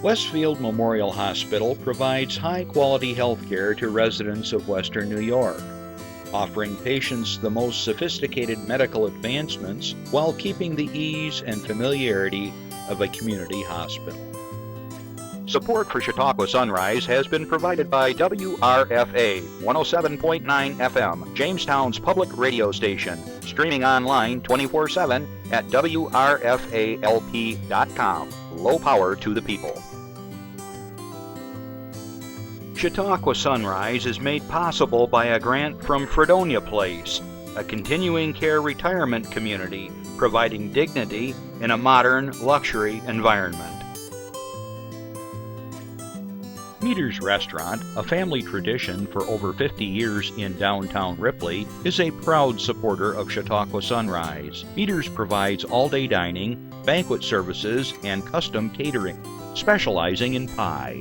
Westfield Memorial Hospital provides high-quality health care to residents of Western New York, offering patients the most sophisticated medical advancements while keeping the ease and familiarity of a community hospital. Support for Chautauqua Sunrise has been provided by WRFA 107.9 FM, Jamestown's public radio station, streaming online 24/7 at WRFALP.com. Low power to the people. Chautauqua Sunrise is made possible by a grant from Fredonia Place, a continuing care retirement community providing dignity in a modern luxury environment. Meter's Restaurant, a family tradition for over 50 years in downtown Ripley, is a proud supporter of Chautauqua Sunrise. Meter's provides all-day dining, banquet services, and custom catering, specializing in pie.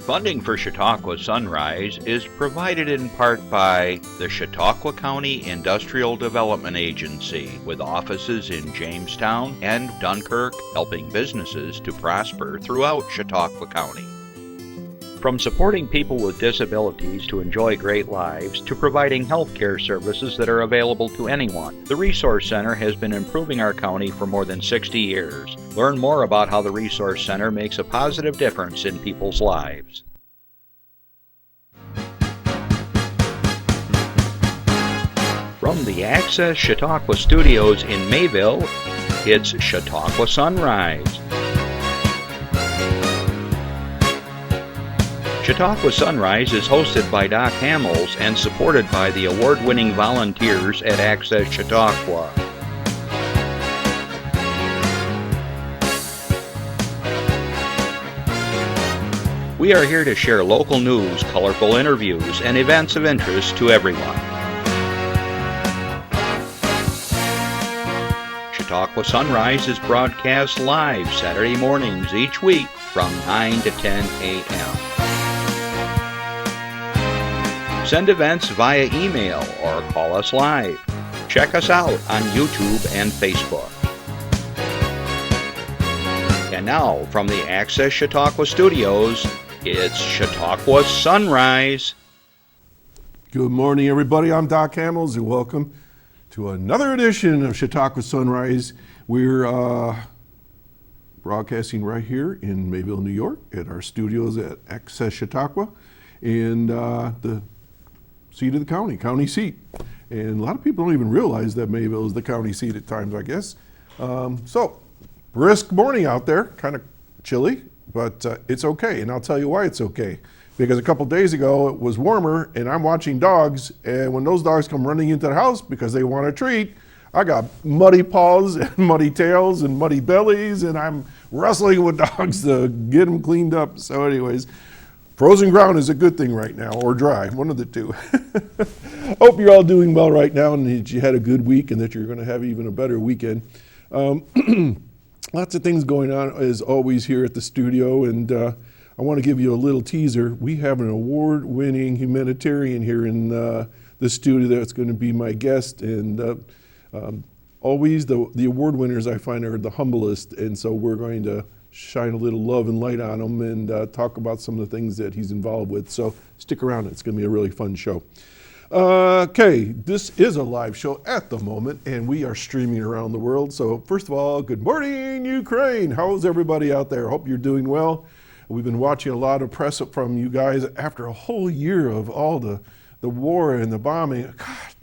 Funding for Chautauqua Sunrise is provided in part by the Chautauqua County Industrial Development Agency, with offices in Jamestown and Dunkirk, helping businesses to prosper throughout Chautauqua County. From supporting people with disabilities to enjoy great lives, to providing health care services that are available to anyone, the Resource Center has been improving our county for more than 60 years. Learn more about how the Resource Center makes a positive difference in people's lives. From the Access Chautauqua Studios in Mayville, it's Chautauqua Sunrise. Chautauqua Sunrise is hosted by Doc Hamels and supported by the award-winning volunteers at Access Chautauqua. We are here to share local news, colorful interviews, and events of interest to everyone. Chautauqua Sunrise is broadcast live Saturday mornings each week from 9 to 10 a.m. Send events via email or call us live. Check us out on YouTube and Facebook. And now, from the Access Chautauqua Studios, it's Chautauqua Sunrise. Good morning, everybody. I'm Doc Hamels, and welcome to another edition of Chautauqua Sunrise. We're broadcasting right here in Mayville, New York, at our studios at Access Chautauqua, and the seat of the county seat. And a lot of people don't even realize that Mayville is the county seat at times, I guess. So, brisk morning out there, kind of chilly, but it's okay. And I'll tell you why it's okay. Because a couple days ago it was warmer, and I'm watching dogs, and when those dogs come running into the house because they want a treat, I got muddy paws and muddy tails and muddy bellies, and I'm wrestling with dogs to get them cleaned up. So anyways, frozen ground is a good thing right now, or dry, one of the two. Hope you're all doing well right now and that you had a good week and that you're going to have even a better weekend. Lots of things going on as always here at the studio, and I want to give you a little teaser. We have an award-winning humanitarian here in the studio that's going to be my guest, and always the award winners I find are the humblest, and so we're going to shine a little love and light on him and talk about some of the things that he's involved with. So stick around, it's going to be a really fun show. Okay, this is a live show at the moment, and we are streaming around the world. So first of all, good morning, Ukraine. How's everybody out there? Hope you're doing well. We've been watching a lot of press from you guys after a whole year of all the war and the bombing. God,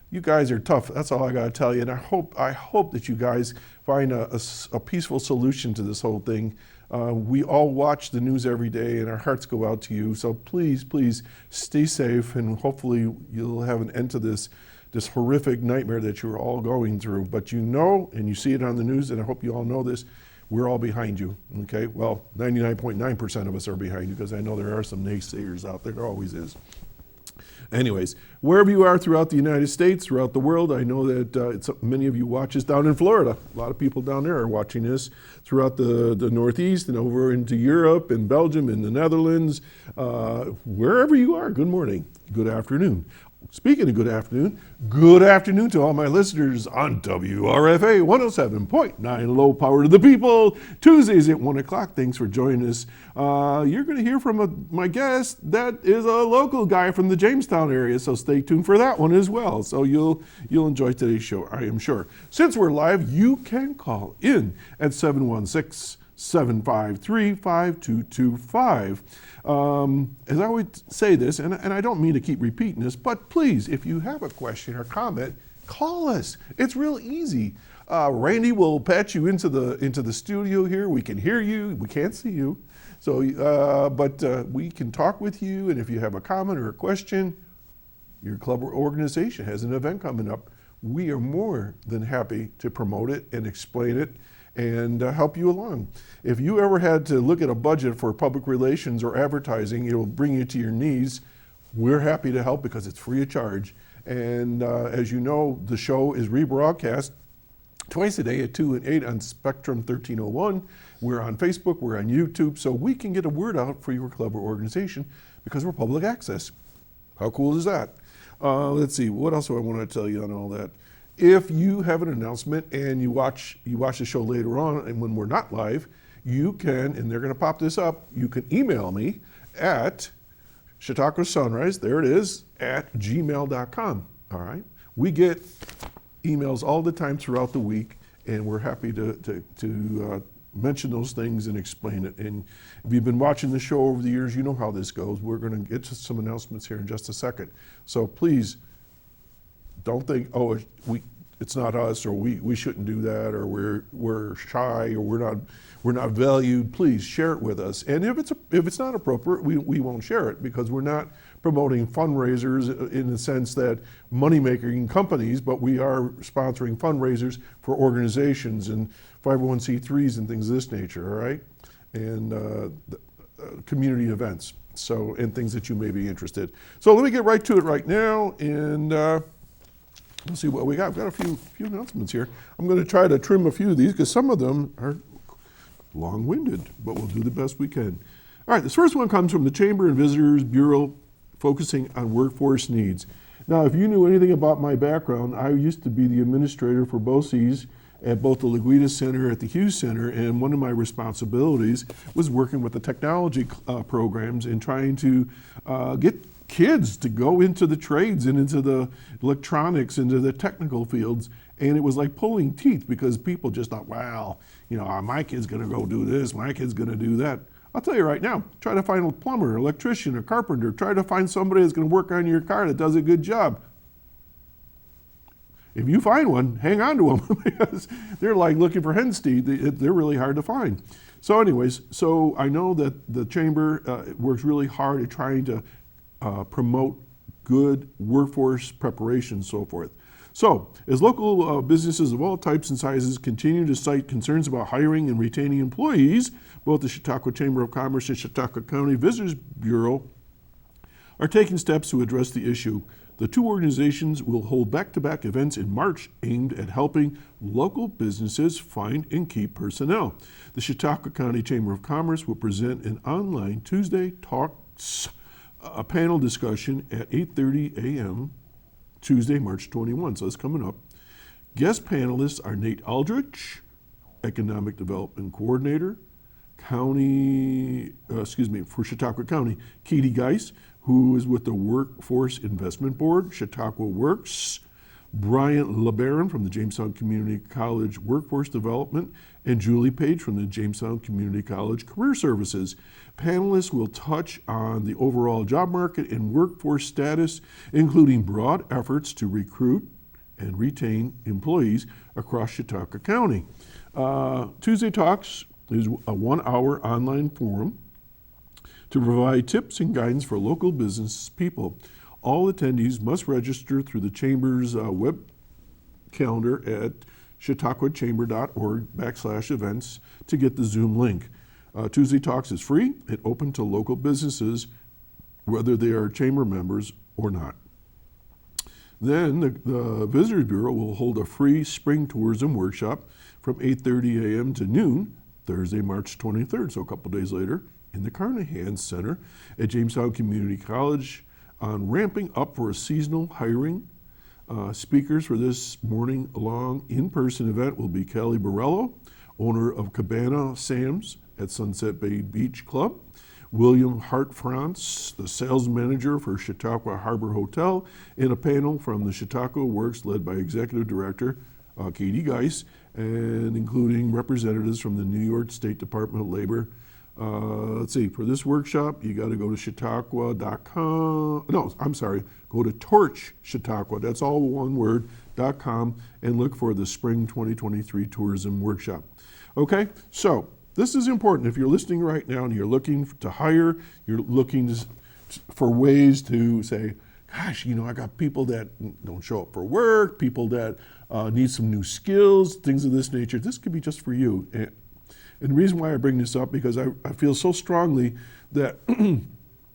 you guys are tough. That's all I got to tell you. And I hope that you guys find a peaceful solution to this whole thing. We all watch the news every day, and our hearts go out to you. So please stay safe, and hopefully you'll have an end to this horrific nightmare that you're all going through. But you know, and you see it on the news, and I hope you all know this, we're all behind you, okay? Well, 99.9% of us are behind you, because I know there are some naysayers out there. There always is. Anyways, wherever you are throughout the United States, throughout the world, I know that many of you watch us down in Florida. A lot of people down there are watching this throughout the Northeast and over into Europe and Belgium and the Netherlands. Wherever you are, good morning, good afternoon. speaking of good afternoon to all my listeners on WRFA 107.9 Low Power to the People, Tuesdays at 1 o'clock. Thanks for joining us. You're going to hear from my guest that is a local guy from the Jamestown area, so stay tuned for that one as well. So you'll enjoy today's show, I am sure. Since we're live, you can call in at 716-753-5225. As I always say this, and I don't mean to keep repeating this, but please, if you have a question or comment, call us. It's real easy. Randy will patch you into the studio here. We can hear you. We can't see you. So, but we can talk with you. And if you have a comment or a question, your club or organization has an event coming up, we are more than happy to promote it and explain it and help you along. If you ever had to look at a budget for public relations or advertising, it will bring you to your knees. We're happy to help because it's free of charge. And as you know, the show is rebroadcast twice a day at 2 and 8 on Spectrum 1301. We're on Facebook, we're on YouTube, so we can get a word out for your club or organization because we're public access. How cool is that? Let's see, what else do I want to tell you on all that? If you have an announcement and you watch the show later on, and when we're not live, you can, and they're going to pop this up, you can email me at Chautauqua Sunrise, there it is, at gmail.com. All right? We get emails all the time throughout the week, and we're happy to mention those things and explain it. And if you've been watching the show over the years, you know how this goes. We're going to get to some announcements here in just a second. So please, don't think, oh, it's not us, or we shouldn't do that, or we're shy, or we're not valued. Please share it with us. And if it's not appropriate, we won't share it because we're not promoting fundraisers in the sense that money-making companies, but we are sponsoring fundraisers for organizations and 501c3s and things of this nature, all right? And community events, so, and things that you may be interested. So let me get right to it right now, and let's see what we got. We've got a few announcements here. I'm going to try to trim a few of these because some of them are long-winded, but we'll do the best we can. All right, this first one comes from the Chamber and Visitors Bureau, focusing on workforce needs. Now, if you knew anything about my background, I used to be the administrator for BOCES at both the Laguita Center and the Hughes Center, and one of my responsibilities was working with the technology programs and trying to get kids to go into the trades and into the electronics, into the technical fields. And it was like pulling teeth because people just thought, wow, my kid's gonna go do this, my kid's gonna do that. I'll tell you right now, try to find a plumber, electrician, a carpenter, try to find somebody that's gonna work on your car that does a good job. If you find one, hang on to them because they're like looking for hen's teeth. They're really hard to find. So anyways, so I know that the Chamber works really hard at trying to promote good workforce preparation and so forth. So, as local businesses of all types and sizes continue to cite concerns about hiring and retaining employees, both the Chautauqua Chamber of Commerce and Chautauqua County Visitors Bureau are taking steps to address the issue. The two organizations will hold back-to-back events in March aimed at helping local businesses find and keep personnel. The Chautauqua County Chamber of Commerce will present an online Tuesday Talks, a panel discussion at 8:30 a.m. Tuesday, March 21, so it's coming up. Guest panelists are Nate Aldrich, Economic Development Coordinator, for Chautauqua County, Katie Geis, who is with the Workforce Investment Board, Chautauqua Works, Brian LeBaron from the Jamestown Community College Workforce Development, and Julie Page from the Jamestown Community College Career Services. Panelists will touch on the overall job market and workforce status, including broad efforts to recruit and retain employees across Chautauqua County. Tuesday Talks is a 1-hour online forum to provide tips and guidance for local business people. All attendees must register through the Chamber's web calendar at chautauquachamber.org/events to get the Zoom link. Tuesday Talks is free and open to local businesses, whether they are Chamber members or not. Then the Visitors Bureau will hold a free spring tourism workshop from 8:30 a.m. to noon, Thursday, March 23rd, so a couple days later, in the Carnahan Center at Jamestown Community College. on ramping up for a seasonal hiring. Speakers for this morning long in-person event will be Kelly Borello, owner of Cabana Sam's at Sunset Bay Beach Club, William Hart-France, the sales manager for Chautauqua Harbor Hotel, and a panel from the Chautauqua Works led by Executive Director Katie Geis, and including representatives from the New York State Department of Labor. Let's see, for this workshop, you got to go to chautauqua.com. No, I'm sorry, go to Torch Chautauqua, that's all one word, .com, and look for the Spring 2023 Tourism Workshop. Okay, so this is important. If you're listening right now and you're looking to hire, you're looking for ways to say, gosh, I got people that don't show up for work, people that need some new skills, things of this nature. This could be just for you. And the reason why I bring this up, because I feel so strongly that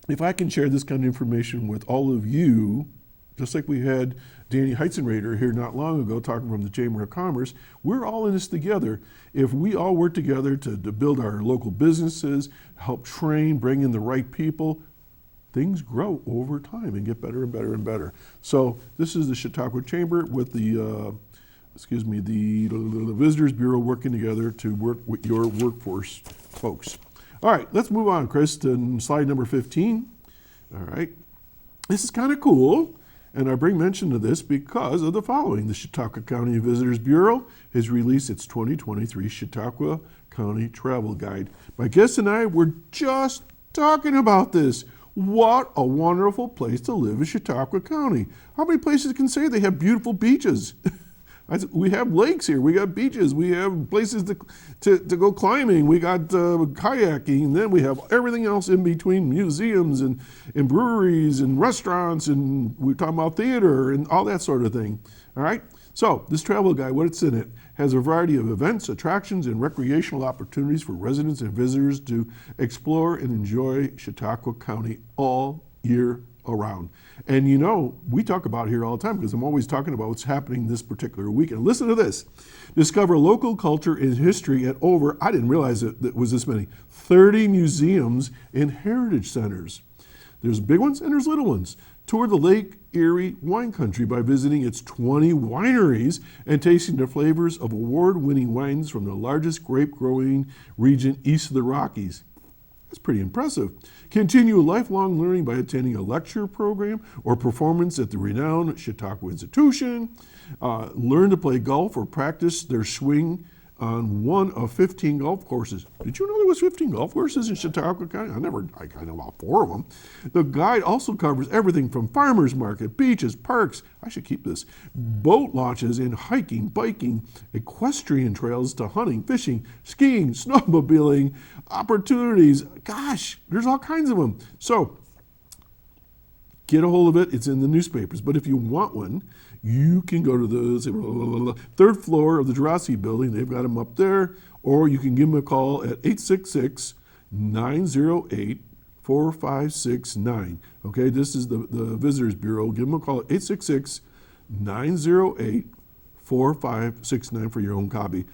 if I can share this kind of information with all of you, just like we had Danny Heitzenrader here not long ago talking from the Chamber of Commerce, we're all in this together. If we all work together to build our local businesses, help train, bring in the right people, things grow over time and get better and better and better. So this is the Chautauqua Chamber with the Visitors Bureau working together to work with your workforce folks. All right, let's move on, Chris, to slide number 15. All right, this is kind of cool. And I bring mention to this because of the following. The Chautauqua County Visitors Bureau has released its 2023 Chautauqua County Travel Guide. My guest and I were just talking about this. What a wonderful place to live in Chautauqua County. How many places can say they have beautiful beaches? We have lakes here, we got beaches, we have places to go climbing, we got kayaking, and then we have everything else in between, museums and breweries and restaurants, and we're talking about theater and all that sort of thing. All right, so this travel guide, what it's in it, has a variety of events, attractions, and recreational opportunities for residents and visitors to explore and enjoy Chautauqua County all year around. And we talk about it here all the time because I'm always talking about what's happening this particular weekend. Listen to this. Discover local culture and history at over, I didn't realize it was this many, 30 museums and heritage centers. There's big ones and there's little ones. Tour the Lake Erie wine country by visiting its 20 wineries and tasting the flavors of award-winning wines from the largest grape-growing region east of the Rockies. That's pretty impressive. Continue lifelong learning by attending a lecture program or performance at the renowned Chautauqua Institution. Learn to play golf or practice their swing on one of 15 golf courses. Did you know there was 15 golf courses in Chautauqua County? I know about 4 of them. The guide also covers everything from farmers market, beaches, parks, I should keep this, boat launches and hiking, biking, equestrian trails to hunting, fishing, skiing, snowmobiling, opportunities. Gosh, there's all kinds of them. So get a hold of it. It's in the newspapers. But if you want one, you can go to the 3rd floor of the Jurassic building. They've got them up there. Or you can give them a call at 866-908-4569. Okay, this is the Visitors Bureau. Give them a call at 866-908-4569 for your own copy.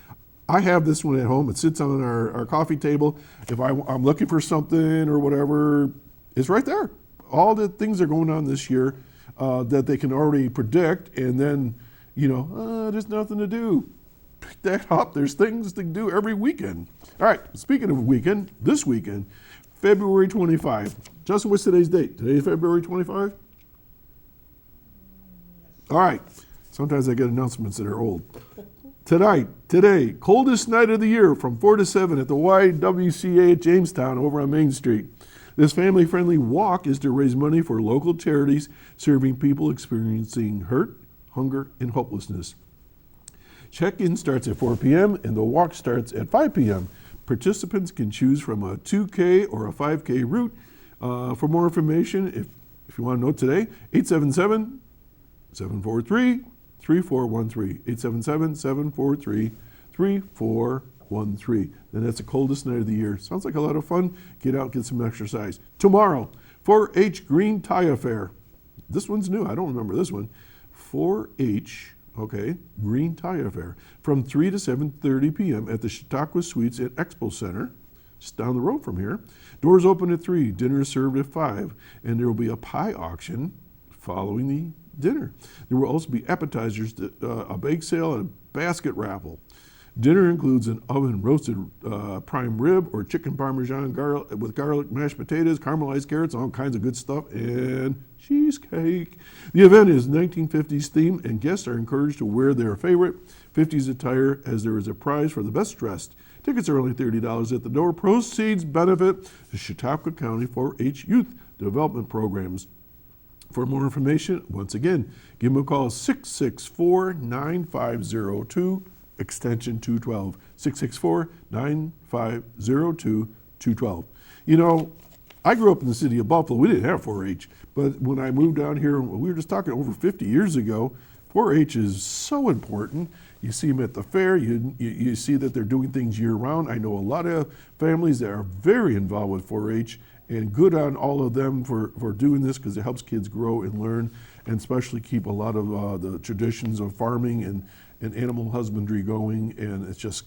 I have this one at home. It sits on our coffee table. If I'm looking for something or whatever, it's right there. All the things that are going on this year that they can already predict, and then, there's nothing to do. Pick that up. There's things to do every weekend. All right, speaking of weekend, this weekend, February 25. Justin, what's today's date? Today is February 25? All right. Sometimes I get announcements that are old. Today, coldest night of the year from 4 to 7 at the YWCA at Jamestown over on Main Street. This family-friendly walk is to raise money for local charities serving people experiencing hurt, hunger, and hopelessness. Check-in starts at 4 p.m. and the walk starts at 5 p.m. Participants can choose from a 2K or a 5K route. For more information, if you want to know today, 877-743-3413. 877-743-3413. And that's the coldest night of the year. Sounds like a lot of fun. Get out, get some exercise. Tomorrow, 4-H Green Tie Affair. This one's new. I don't remember this one. 4-H, Green Tie Affair. From 3 to 7:30 p.m. at the Chautauqua Suites at Expo Center. just down the road from here. Doors open at 3, dinner is served at 5, and there will be a pie auction following the dinner. There will also be appetizers, a bake sale, and a basket raffle. Dinner includes an oven-roasted prime rib or chicken parmesan with garlic, mashed potatoes, caramelized carrots, all kinds of good stuff, and cheesecake. The event is 1950s themed, and guests are encouraged to wear their favorite 50s attire, as there is a prize for the best dressed. Tickets are only $30 at the door. Proceeds benefit the Chautauqua County 4-H Youth Development Programs. For more information, once again, give them a call, 664-9502, extension 212, 664-9502-212. You know, I grew up in the city of Buffalo. We didn't have 4-H, but when I moved down here, we were just talking over 50 years ago, 4-H is so important. You see them at the fair. You see that they're doing things year-round. I know a lot of families that are very involved with 4-H, and good on all of them for doing this, because it helps kids grow and learn, and especially keep a lot of the traditions of farming and animal husbandry going, and it's just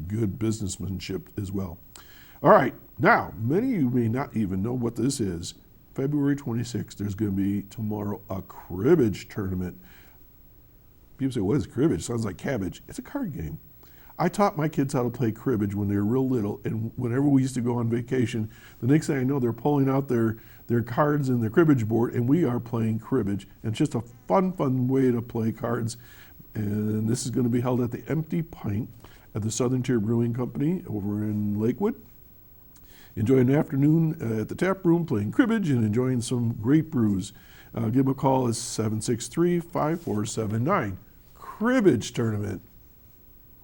good businessmanship as well. All right, now, many of you may not even know what this is. February 26th, there's going to be tomorrow a cribbage tournament. People say, what is cribbage? Sounds like cabbage. It's a card game. I taught my kids how to play cribbage when they were real little, and whenever we used to go on vacation, the next thing I know, they're pulling out their cards and their cribbage board, and we are playing cribbage. And it's just a fun way to play cards. And this is going to be held at the Empty Pint at the Southern Tier Brewing Company over in Lakewood. Enjoy an afternoon at the tap room playing cribbage and enjoying some great brews. Give them a call at 763-5479. Cribbage tournament.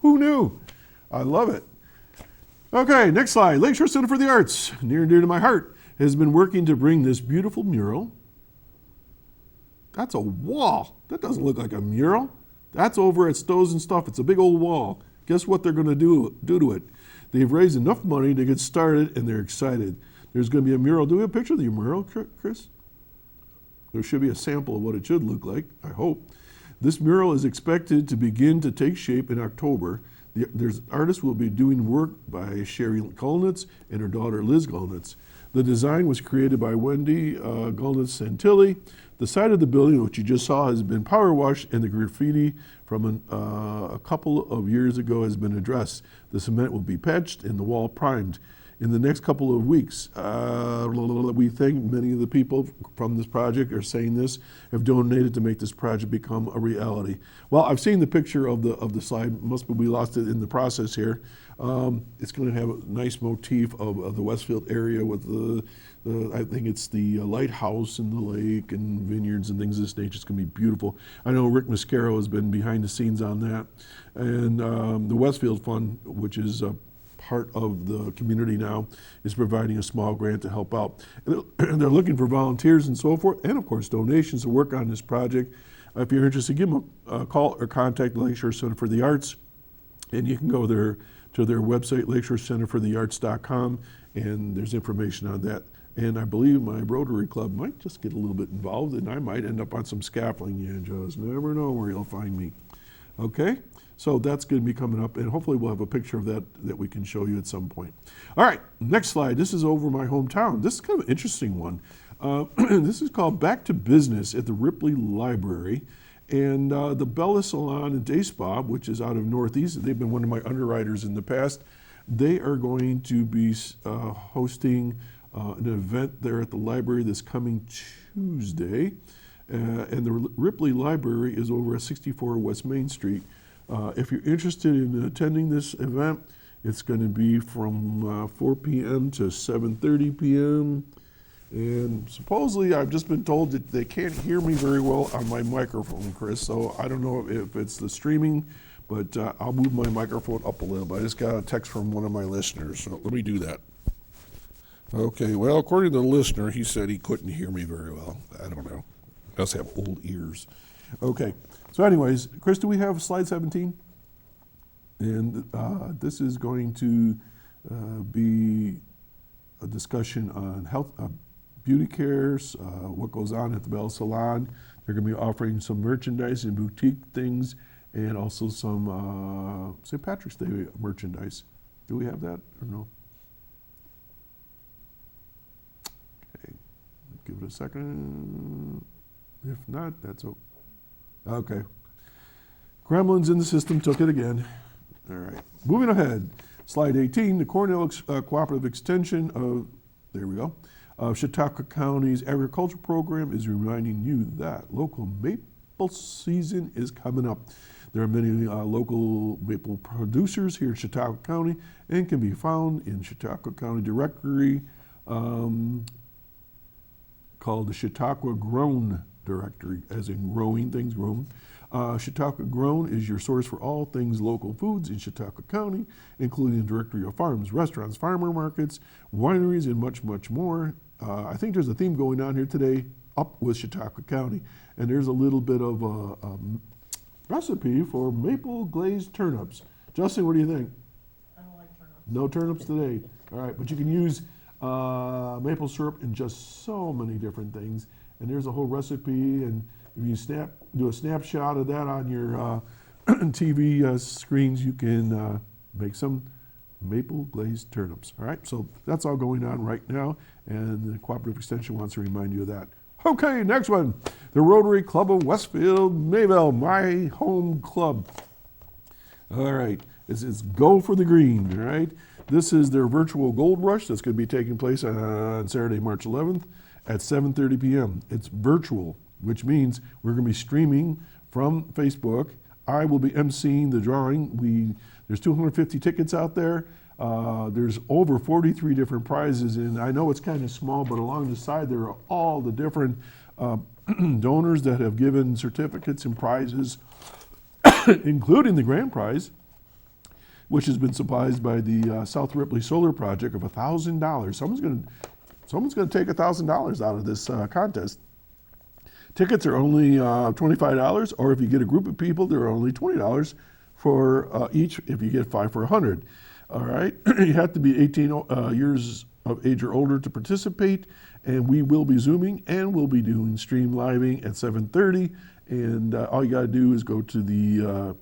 Who knew? I love it. Okay, next slide. Lakeshore Center for the Arts, near and dear to my heart, has been working to bring this beautiful mural. That's a wall. That doesn't look like a mural. That's over at Stoves and Stuff. It's a big old wall. Guess what they're going to do to it? They've raised enough money to get started, and they're excited. There's going to be a mural. Do we have a picture of the mural, Chris? There should be a sample of what it should look like, I hope. This mural is expected to begin to take shape in October. The artist will be doing work by Sherry Gulnitz and her daughter Liz Gulnitz. The design was created by Wendy Gulnitz Santilli. The side of the building, which you just saw, has been power washed, and the graffiti from a couple of years ago has been addressed. The cement will be patched and the wall primed. In the next couple of weeks, we thank many of the people from this project are saying this, have donated to make this project become a reality. Well, I've seen the picture of the slide. Must be we lost it in the process here. It's going to have a nice motif of the Westfield area with I think it's the lighthouse and the lake and vineyards and things of this nature. It's going to be beautiful. I know Rick Mascaro has been behind the scenes on that. And the Westfield Fund, which is part of the community now, is providing a small grant to help out. And they're looking for volunteers and so forth, and of course donations to work on this project. If you're interested, give them a call or contact the Lakeshore Center for the Arts, and you can go there to their website, lakeshorecenterforthearts.com, and there's information on that. And I believe my Rotary Club might just get a little bit involved, and I might end up on some scaffolding. You just never know where you'll find me. Okay? So that's going to be coming up, and hopefully we'll have a picture of that we can show you at some point. All right, next slide. This is over my hometown. This is kind of an interesting one. This is called Back to Business at the Ripley Library. And the Bella Salon and Day Spa, which is out of Northeast, they've been one of my underwriters in the past. They are going to be hosting an event there at the library this coming Tuesday. And the Ripley Library is over at 64 West Main Street. If you're interested in attending this event, it's going to be from 4 p.m. to 7:30 p.m. And supposedly, I've just been told that they can't hear me very well on my microphone, Chris, so I don't know if it's the streaming, but I'll move my microphone up a little bit. I just got a text from one of my listeners, so let me do that. Okay, well, according to the listener, he said he couldn't hear me very well. I don't know. I must have old ears. Okay, so anyways, Chris, do we have slide 17? And this is going to be a discussion on health, beauty cares, what goes on at the Bell Salon. They're going to be offering some merchandise and boutique things, and also some St. Patrick's Day merchandise. Do we have that or no? give it a second. If not, that's okay. Gremlins in the system took it again. All right, moving ahead. Slide 18, the Cornell Cooperative Extension of, there we go, of Chautauqua County's agriculture program is reminding you that local maple season is coming up. There are many local maple producers here in Chautauqua County and can be found in Chautauqua County Directory called the Chautauqua Grown Directory, as in growing things grown. Chautauqua Grown is your source for all things local foods in Chautauqua County, including a directory of farms, restaurants, farmer markets, wineries, and much, much more. I think there's a theme going on here today, up with Chautauqua County. And there's a little bit of a recipe for maple glazed turnips. Justin, what do you think? I don't like turnips. No turnips today. All right, but you can use maple syrup in just so many different things. And there's a whole recipe, and if you do a snapshot of that on your TV screens, you can make some maple glazed turnips. All right, so that's all going on right now, and the Cooperative Extension wants to remind you of that. Okay, next one, the Rotary Club of Westfield, Mayville, my home club. All right, this is Go for the Green, all right? This is their virtual gold rush that's going to be taking place on Saturday, March 11th at 7:30 p.m. It's virtual, which means we're going to be streaming from Facebook. I will be emceeing the drawing. There's 250 tickets out there. There's over 43 different prizes, and I know it's kind of small, but along the side there are all the different donors that have given certificates and prizes, including the grand prize, which has been supplied by the South Ripley Solar Project of $1,000. Someone's going to take $1,000 out of this contest. Tickets are only $25, or if you get a group of people, they're only $20 for each if you get 5 for 100. All right, you have to be 18 years of age or older to participate, and we will be Zooming, and we'll be doing stream living at 7:30, and all you got to do is go to the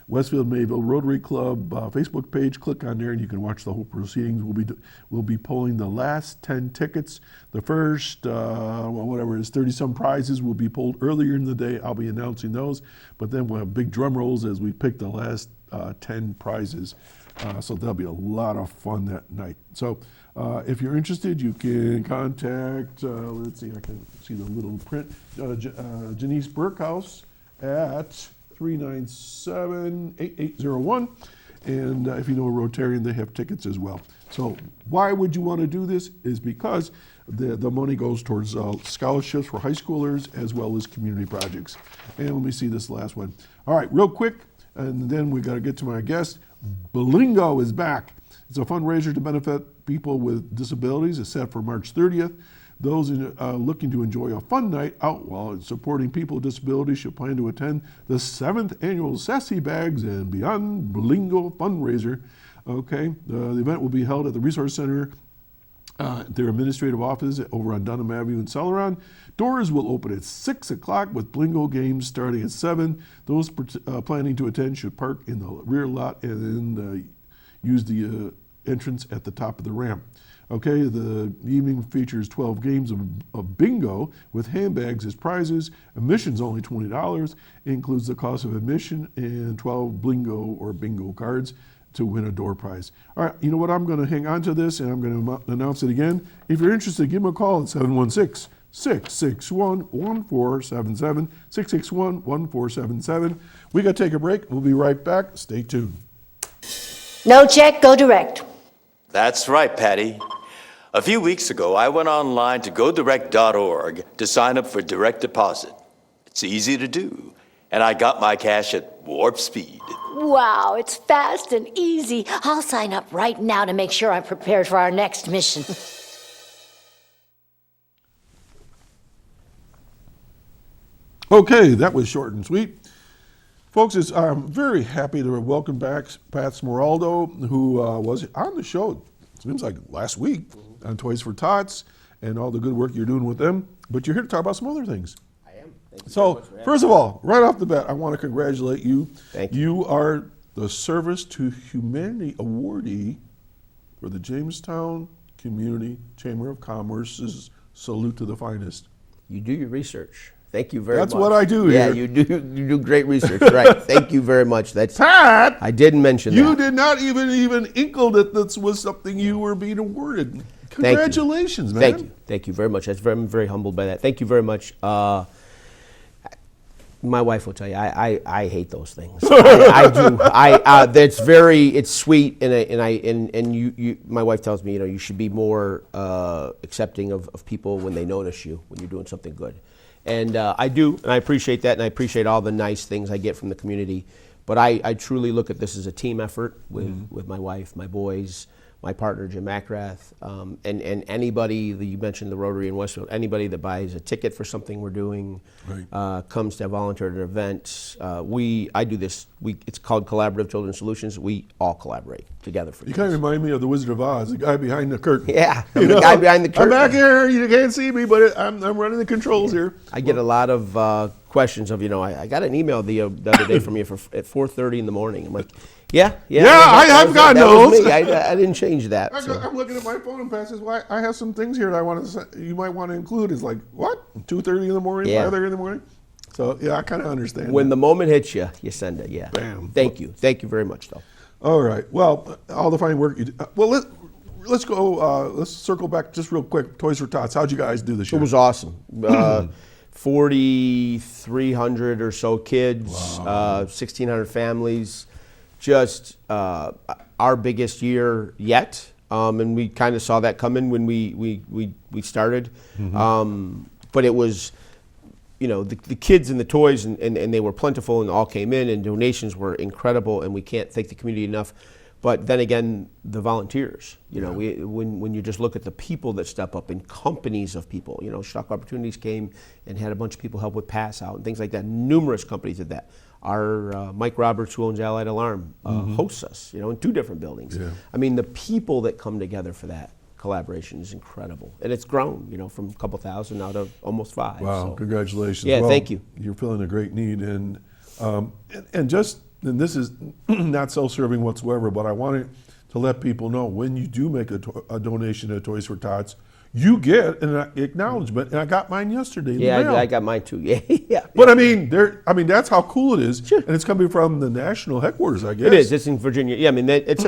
Westfield Mayville Rotary Club Facebook page, click on there, and you can watch the whole proceedings. We'll be pulling the last 10 tickets. The first, whatever it is, 30-some prizes will be pulled earlier in the day. I'll be announcing those, but then we'll have big drum rolls as we pick the last 10 prizes. So that'll be a lot of fun that night. So if you're interested, you can contact, let's see, I can see the little print, Janice Burkhouse at 397-8801. And if you know a Rotarian, they have tickets as well. So why would you want to do this? Is because the money goes towards scholarships for high schoolers as well as community projects. And let me see this last one. All right, real quick, and then we got to get to my guest. Blingo is back. It's a fundraiser to benefit people with disabilities. It's set for March 30th. Those looking to enjoy a fun night out while supporting people with disabilities should plan to attend the 7th annual Sassy Bags and Beyond Blingo Fundraiser. Okay, the event will be held at the Resource Center, their administrative office over on Dunham Avenue in Celeron. Doors will open at 6 o'clock with Blingo games starting at 7. Those planning to attend should park in the rear lot and then use the entrance at the top of the ramp. Okay, the evening features 12 games of bingo with handbags as prizes. Admission's only $20. It includes the cost of admission and 12 Blingo or bingo cards to win a door prize. All right, you know what? I'm going to hang on to this and I'm going to announce it again. If you're interested, give me a call at 716-661-1477, 661-1477. We got to take a break. We'll be right back. Stay tuned. No check, go direct. That's right, Patty. A few weeks ago, I went online to godirect.org to sign up for direct deposit. It's easy to do, and I got my cash at warp speed. Wow, it's fast and easy. I'll sign up right now to make sure I'm prepared for our next mission. Okay, that was short and sweet. Folks, I'm very happy to welcome back Pat Smeraldo, who was on the show, it seems like last week, on Toys for Tots and all the good work you're doing with them. But you're here to talk about some other things. I am. Thank you So, so much for having first of all, right off the bat, I want to congratulate you. Thank you. You are the Service to Humanity awardee for the Jamestown Community Chamber of Commerce's salute to the finest. You do your research. Thank you very much. That's what I do yeah, here. you do great research. Right. Thank you very much. That's Pat! I didn't mention that. You did not even inkle that this was something you were being awarded. Congratulations, man. Thank you. Thank you very much. I'm very humbled by that. Thank you very much. My wife will tell you, I hate those things. I do. It's sweet, and you. My wife tells me, you should be more accepting of people when they notice you when you're doing something good, and I do, and I appreciate that, and I appreciate all the nice things I get from the community. But I truly look at this as a team effort with my wife, my boys, my partner Jim Macrath, and anybody that you mentioned, the Rotary in Westfield, anybody that buys a ticket for something we're doing, comes to volunteer at an event. I do this. It's called Collaborative Children's Solutions. We all collaborate together for. You kind of remind me of the Wizard of Oz, the guy behind the curtain. Yeah, the guy behind the curtain. I'm back here. You can't see me, but I'm running the controls here. I get a lot of questions of I got an email the other day from you at 4:30 in the morning. I'm like. Yeah, I've got those. I didn't change that. I'm looking at my phone and passes. Well, I have some things here that I want to. You might want to include. It's like what? 2:30 in the morning, 5:30 in the morning. So yeah, I kind of understand. When the moment hits you, you send it. Yeah. Bam. Thank you very much, though. All right. Well, all the fine work you do. Well, let's go. Let's circle back just real quick. Toys for Tots. How'd you guys do this year? It was awesome. 4,300 or so kids, 1,600 families. Just our biggest year yet, and we kind of saw that coming when we started. But it was, the kids and the toys and they were plentiful and all came in, and donations were incredible, and we can't thank the community enough. But then again, the volunteers, when you just look at the people that step up and companies of people, Chautauqua Opportunities came and had a bunch of people help with pass out and things like that. Numerous companies did that. Our Mike Roberts, who owns Allied Alarm, hosts us, in 2 different buildings. Yeah. I mean, the people that come together for that collaboration is incredible. And it's grown, from a couple thousand now to almost 5. Wow, so. Congratulations. Yeah, thank you. You're filling a great need. And this is not self-serving whatsoever, but I wanted to let people know when you do make a donation to Toys for Tots, you get an acknowledgement, and I got mine yesterday. Yeah, I got mine too. Yeah. But I mean, that's how cool it is, sure. And it's coming from the national headquarters, I guess. It is. It's in Virginia. Yeah, I mean, it's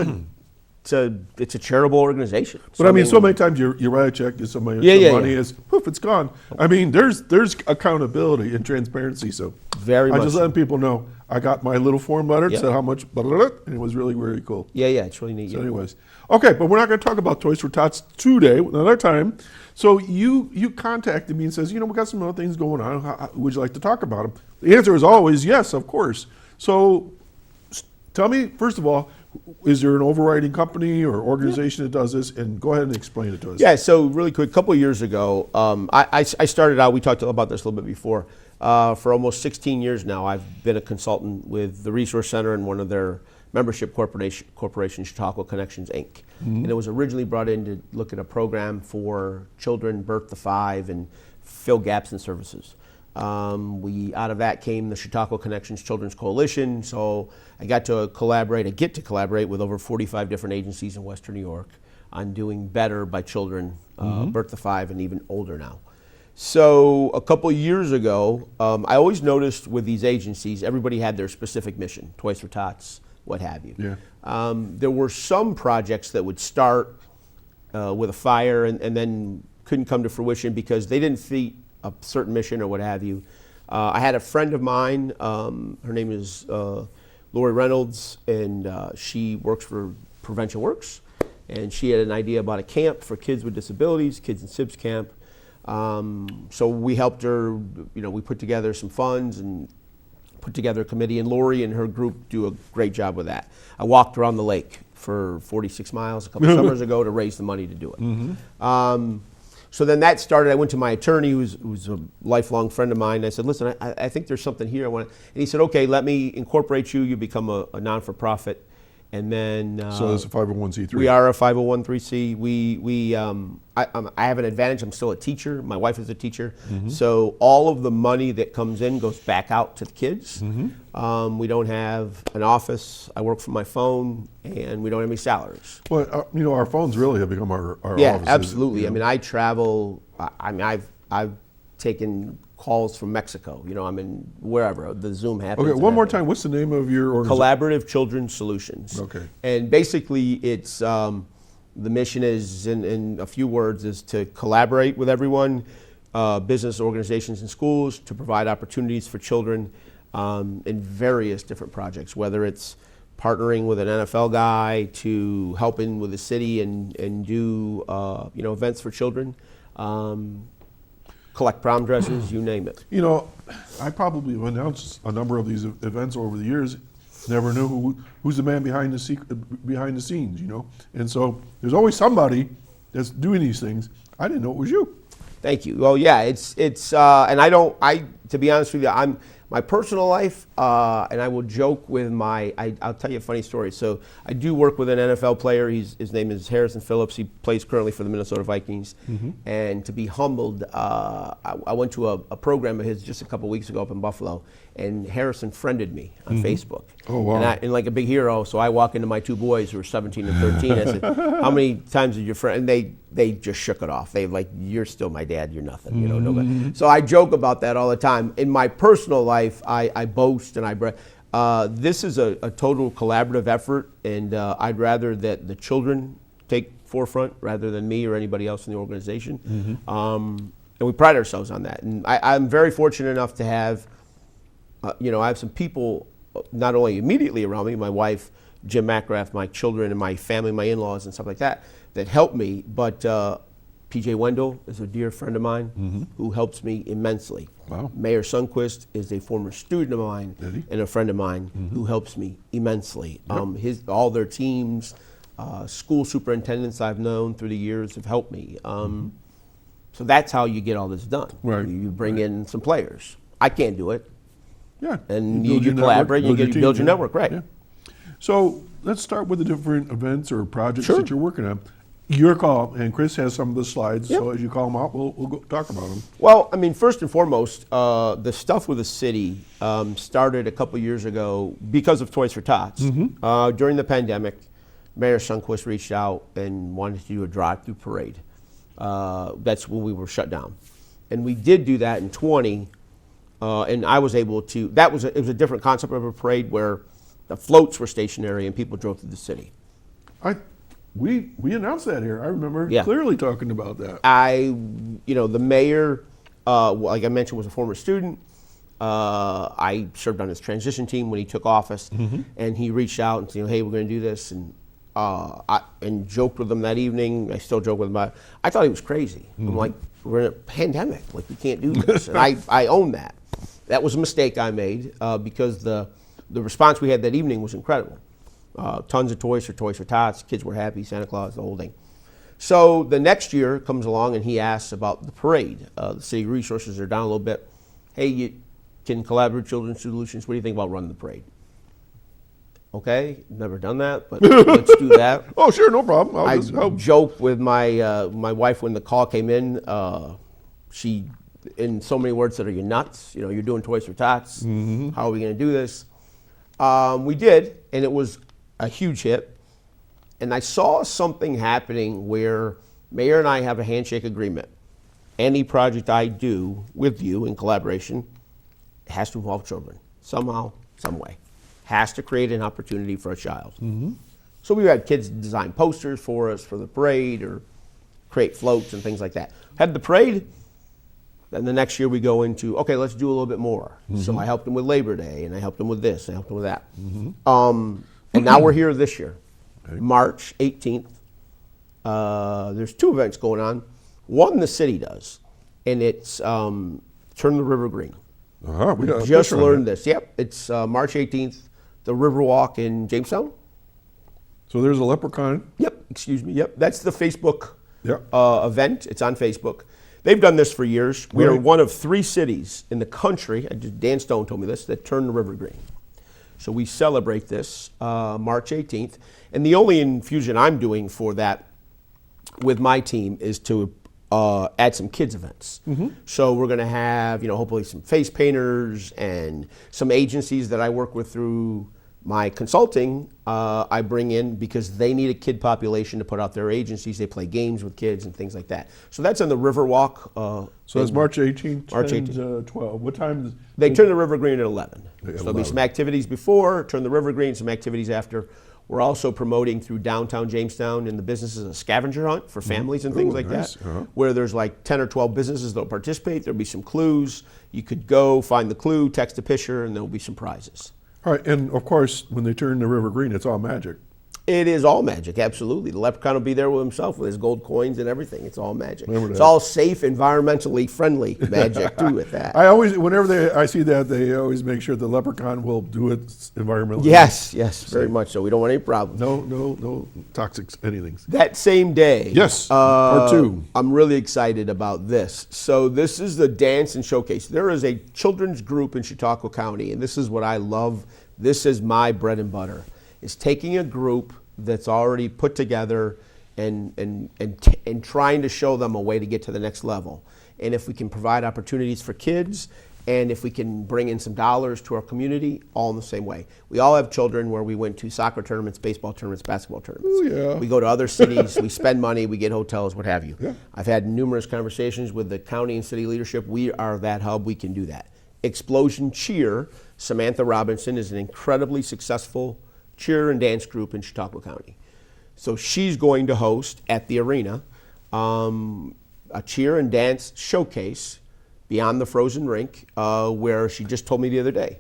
a charitable organization. But so, so many times you write a check, get somebody some money, is poof, it's gone. I mean, there's accountability and transparency. So very much. I'm just letting people know. I got my little form letter, said how much, and it was really, really cool. Yeah, it's really neat. So anyways, okay, but we're not going to talk about Toys for Tots today, another time. So you contacted me and says, we got some other things going on. How would you like to talk about them? The answer is always yes, of course. So tell me, first of all, is there an overriding company or organization that does this? And go ahead and explain it to us. Yeah, so really quick, a couple of years ago, I started out, we talked about this a little bit before, for almost 16 years now, I've been a consultant with the Resource Center and one of their membership corporation, Chautauqua Connections, Inc. And it was originally brought in to look at a program for children birth to 5 and fill gaps in services. Out of that came the Chautauqua Connections Children's Coalition, so I get to collaborate with over 45 different agencies in Western New York on doing better by children birth to 5 and even older now. So a couple of years ago, I always noticed with these agencies, everybody had their specific mission, Toys for Tots, what have you. Yeah. There were some projects that would start with a fire and then couldn't come to fruition because they didn't fit a certain mission or what have you. I had a friend of mine, her name is Lori Reynolds, and she works for Prevention Works, and she had an idea about a camp for kids with disabilities, Kids in SIBS camp. So we helped her, we put together some funds and put together a committee, and Lori and her group do a great job with that. I walked around the lake for 46 miles a couple summers ago to raise the money to do it. So then that started. I went to my attorney, who's a lifelong friend of mine. I said, listen, I think there's something here. And he said, okay, let me incorporate you. You become a non-for-profit. And then so it's a 501c3. We are a 501c3. I have an advantage. I'm still a teacher. My wife is a teacher. So all of the money that comes in goes back out to the kids. We don't have an office. I work from my phone, and we don't have any salaries. Well, our phones really have become our yeah, offices. Absolutely. I mean, I travel I mean, I've taken calls from Mexico. You know, I'm in wherever the Zoom happens. Okay, one more time. What's the name of your organization? Collaborative Children's Solutions. Okay. And basically, it's the mission is, in a few words, is to collaborate with everyone, business, organizations, and schools to provide opportunities for children in various different projects, whether it's partnering with an NFL guy to helping with the city and do you know, events for children, collect prom dresses, you name it. You know, I probably have announced a number of these events over the years. Never knew who's the man behind the scenes, you know. And so there's always somebody that's doing these things. I didn't know it was you. Thank you. Well, yeah, it's and to be honest with you, my personal life, and I will joke with I'll tell you a funny story. So I do work with an NFL player. His name is Phillips. He plays currently for the Minnesota Vikings. Mm-hmm. And to be humbled, I went to a program of his just a couple weeks ago up in Buffalo, and Harrison friended me on Facebook. Oh, wow. And like a big hero, so I walk into my two boys who are 17 and 13. I said, how many times did your friend, and they just shook it off. They like, you're still my dad, you're nothing, you know. Nobody. So I joke about that all the time. In my personal life, I boast and I brag. This is a total collaborative effort, and I'd rather that the children take forefront rather than me or anybody else in the organization. Mm-hmm. And we pride ourselves on that. And I'm very fortunate enough to have, you know, I have some people not only immediately around me, my wife, Jim Macker, my children and my family, my in-laws and stuff like that help me, but PJ Wendell is a dear friend of mine mm-hmm. who helps me immensely. Wow. Mayor Sundquist is a former student of mine and a friend of mine mm-hmm. who helps me immensely. Yep. All their teams, school superintendents I've known through the years have helped me. Mm-hmm. So that's how you get all this done. Right. You bring in some players. I can't do it. Yeah. And you collaborate, you build your network, right. Yeah. So let's start with the different events or projects Sure. that you're working on. Your call, and Chris has some of the slides, Yep. so as you call them out, we'll go talk about them. Well, I mean, first and foremost, the stuff with the city started a couple years ago because of Toys for Tots. Mm-hmm. During the pandemic, Mayor Sundquist reached out and wanted to do a drive-through parade. That's when we were shut down. And we did do that in 20, and I was able to, it was a different concept of a parade where the floats were stationary and people drove through the city. We announced that here. I remember Yeah. clearly talking about that. The mayor, like I mentioned, was a former student. I served on his transition team when he took office, mm-hmm. and he reached out and said, "Hey, we're going to do this," and joked with him that evening. I still joke with him. I thought he was crazy. Mm-hmm. I'm like, we're in a pandemic. Like, we can't do this. And I own that. That was a mistake I made because the response we had that evening was incredible. Tons of toys for Tots. Kids were happy. Santa Claus, the whole thing. So the next year comes along and he asks about the parade. The city resources are down a little bit. Hey, you can Collaborative Children's Solutions. What do you think about running the parade? Okay, never done that, but let's do that. Oh, sure, no problem. I joked with my wife when the call came in. She, in so many words, said, "Are you nuts? You know, you're doing Toys for Tots. Mm-hmm. How are we going to do this?" We did, and it was a huge hit. And I saw something happening where Mayor and I have a handshake agreement. Any project I do with you in collaboration has to involve children somehow, some way. Has to create an opportunity for a child. Mm-hmm. So we had kids design posters for us for the parade or create floats and things like that. Had the parade, then the next year we go into, okay, let's do a little bit more. Mm-hmm. So I helped them with Labor Day, and I helped them with this, I helped them with that. Mm-hmm. And now we're here this year, okay. March 18th. There's two events going on. One the city does, and it's Turn the River Green. We just learned this. Yep, it's March 18th, the Riverwalk in Jamestown. So there's a leprechaun. Yep, excuse me. Yep, that's the Facebook yep. Event. It's on Facebook. They've done this for years. We right. are one of 3 cities in the country, Dan Stone told me this, that turn the river green. So we celebrate this March 18th. And the only infusion I'm doing for that with my team is to add some kids events. Mm-hmm. So we're going to have, hopefully some face painters and some agencies that I work with through My consulting, I bring in because they need a kid population to put out their agencies. They play games with kids and things like that. So that's on the Riverwalk. So that's March 18th, March 10 18th. 12. What time? They turn the river green at 11. So there'll be 11. some activities before, turn the river green, some activities after. We're also promoting through downtown Jamestown and the businesses a scavenger hunt for families and things like nice. that, where there's like 10 or 12 businesses that'll participate. There'll be some clues. You could go find the clue, text a picture, and there'll be some prizes. All right, and of course, when they turn the river green, it's all magic. It is all magic, absolutely. The leprechaun will be there with himself with his gold coins and everything. It's all magic. Remember It's that. all safe, environmentally friendly magic too with that. I always, whenever I see that, they always make sure the leprechaun will do it environmentally. Yes, very much so. We don't want any problems. No toxic anything. That same day, Yes, part two. I'm really excited about this. So this is the dance and showcase. There is a children's group in Chautauqua County, and this is what I love. This is my bread and butter. Is taking a group that's already put together and trying to show them a way to get to the next level. And if we can provide opportunities for kids, and if we can bring in some dollars to our community, all in the same way. We all have children where we went to soccer tournaments, baseball tournaments, basketball tournaments. Oh, yeah. We go to other cities, we spend money, we get hotels, what have you. Yeah. I've had numerous conversations with the county and city leadership. We are that hub, we can do that. Explosion Cheer, Samantha Robinson is an incredibly successful cheer and dance group in Chautauqua County. So she's going to host at the arena a cheer and dance showcase beyond the frozen rink, where she just told me the other day.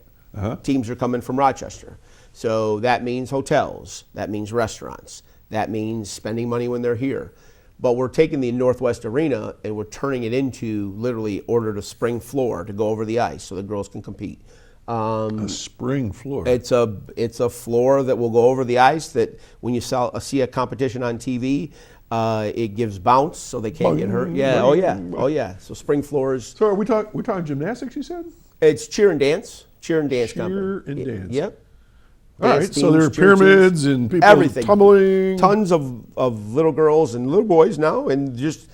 Teams are coming from Rochester. So that means hotels, that means restaurants, that means spending money when they're here. But we're taking the Northwest Arena and we're turning it into literally ordered a spring floor to go over the ice so the girls can compete. A spring floor. It's a floor that will go over the ice that when you see a competition on TV, it gives bounce so they can't get hurt. Yeah, oh yeah. So spring floors. So we're talking gymnastics, you said? It's cheer and dance. Cheer and dance. Cheer and dance. Yep. All Dance right, so there are teams, cheer pyramids teams, and people everything. tumbling. Tons of little girls and little boys now, and just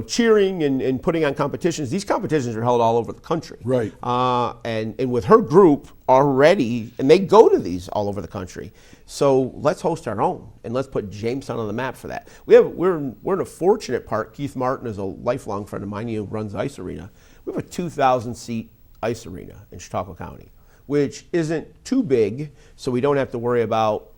cheering and putting on competitions. These competitions are held all over the country. Right. And with her group already, and they go to these all over the country. So let's host our own, and let's put Jamestown on the map for that. We're in a fortunate part. Keith Martin is a lifelong friend of mine. He runs Ice Arena. We have a 2,000 seat ice arena in Chautauqua County, which isn't too big, so we don't have to worry about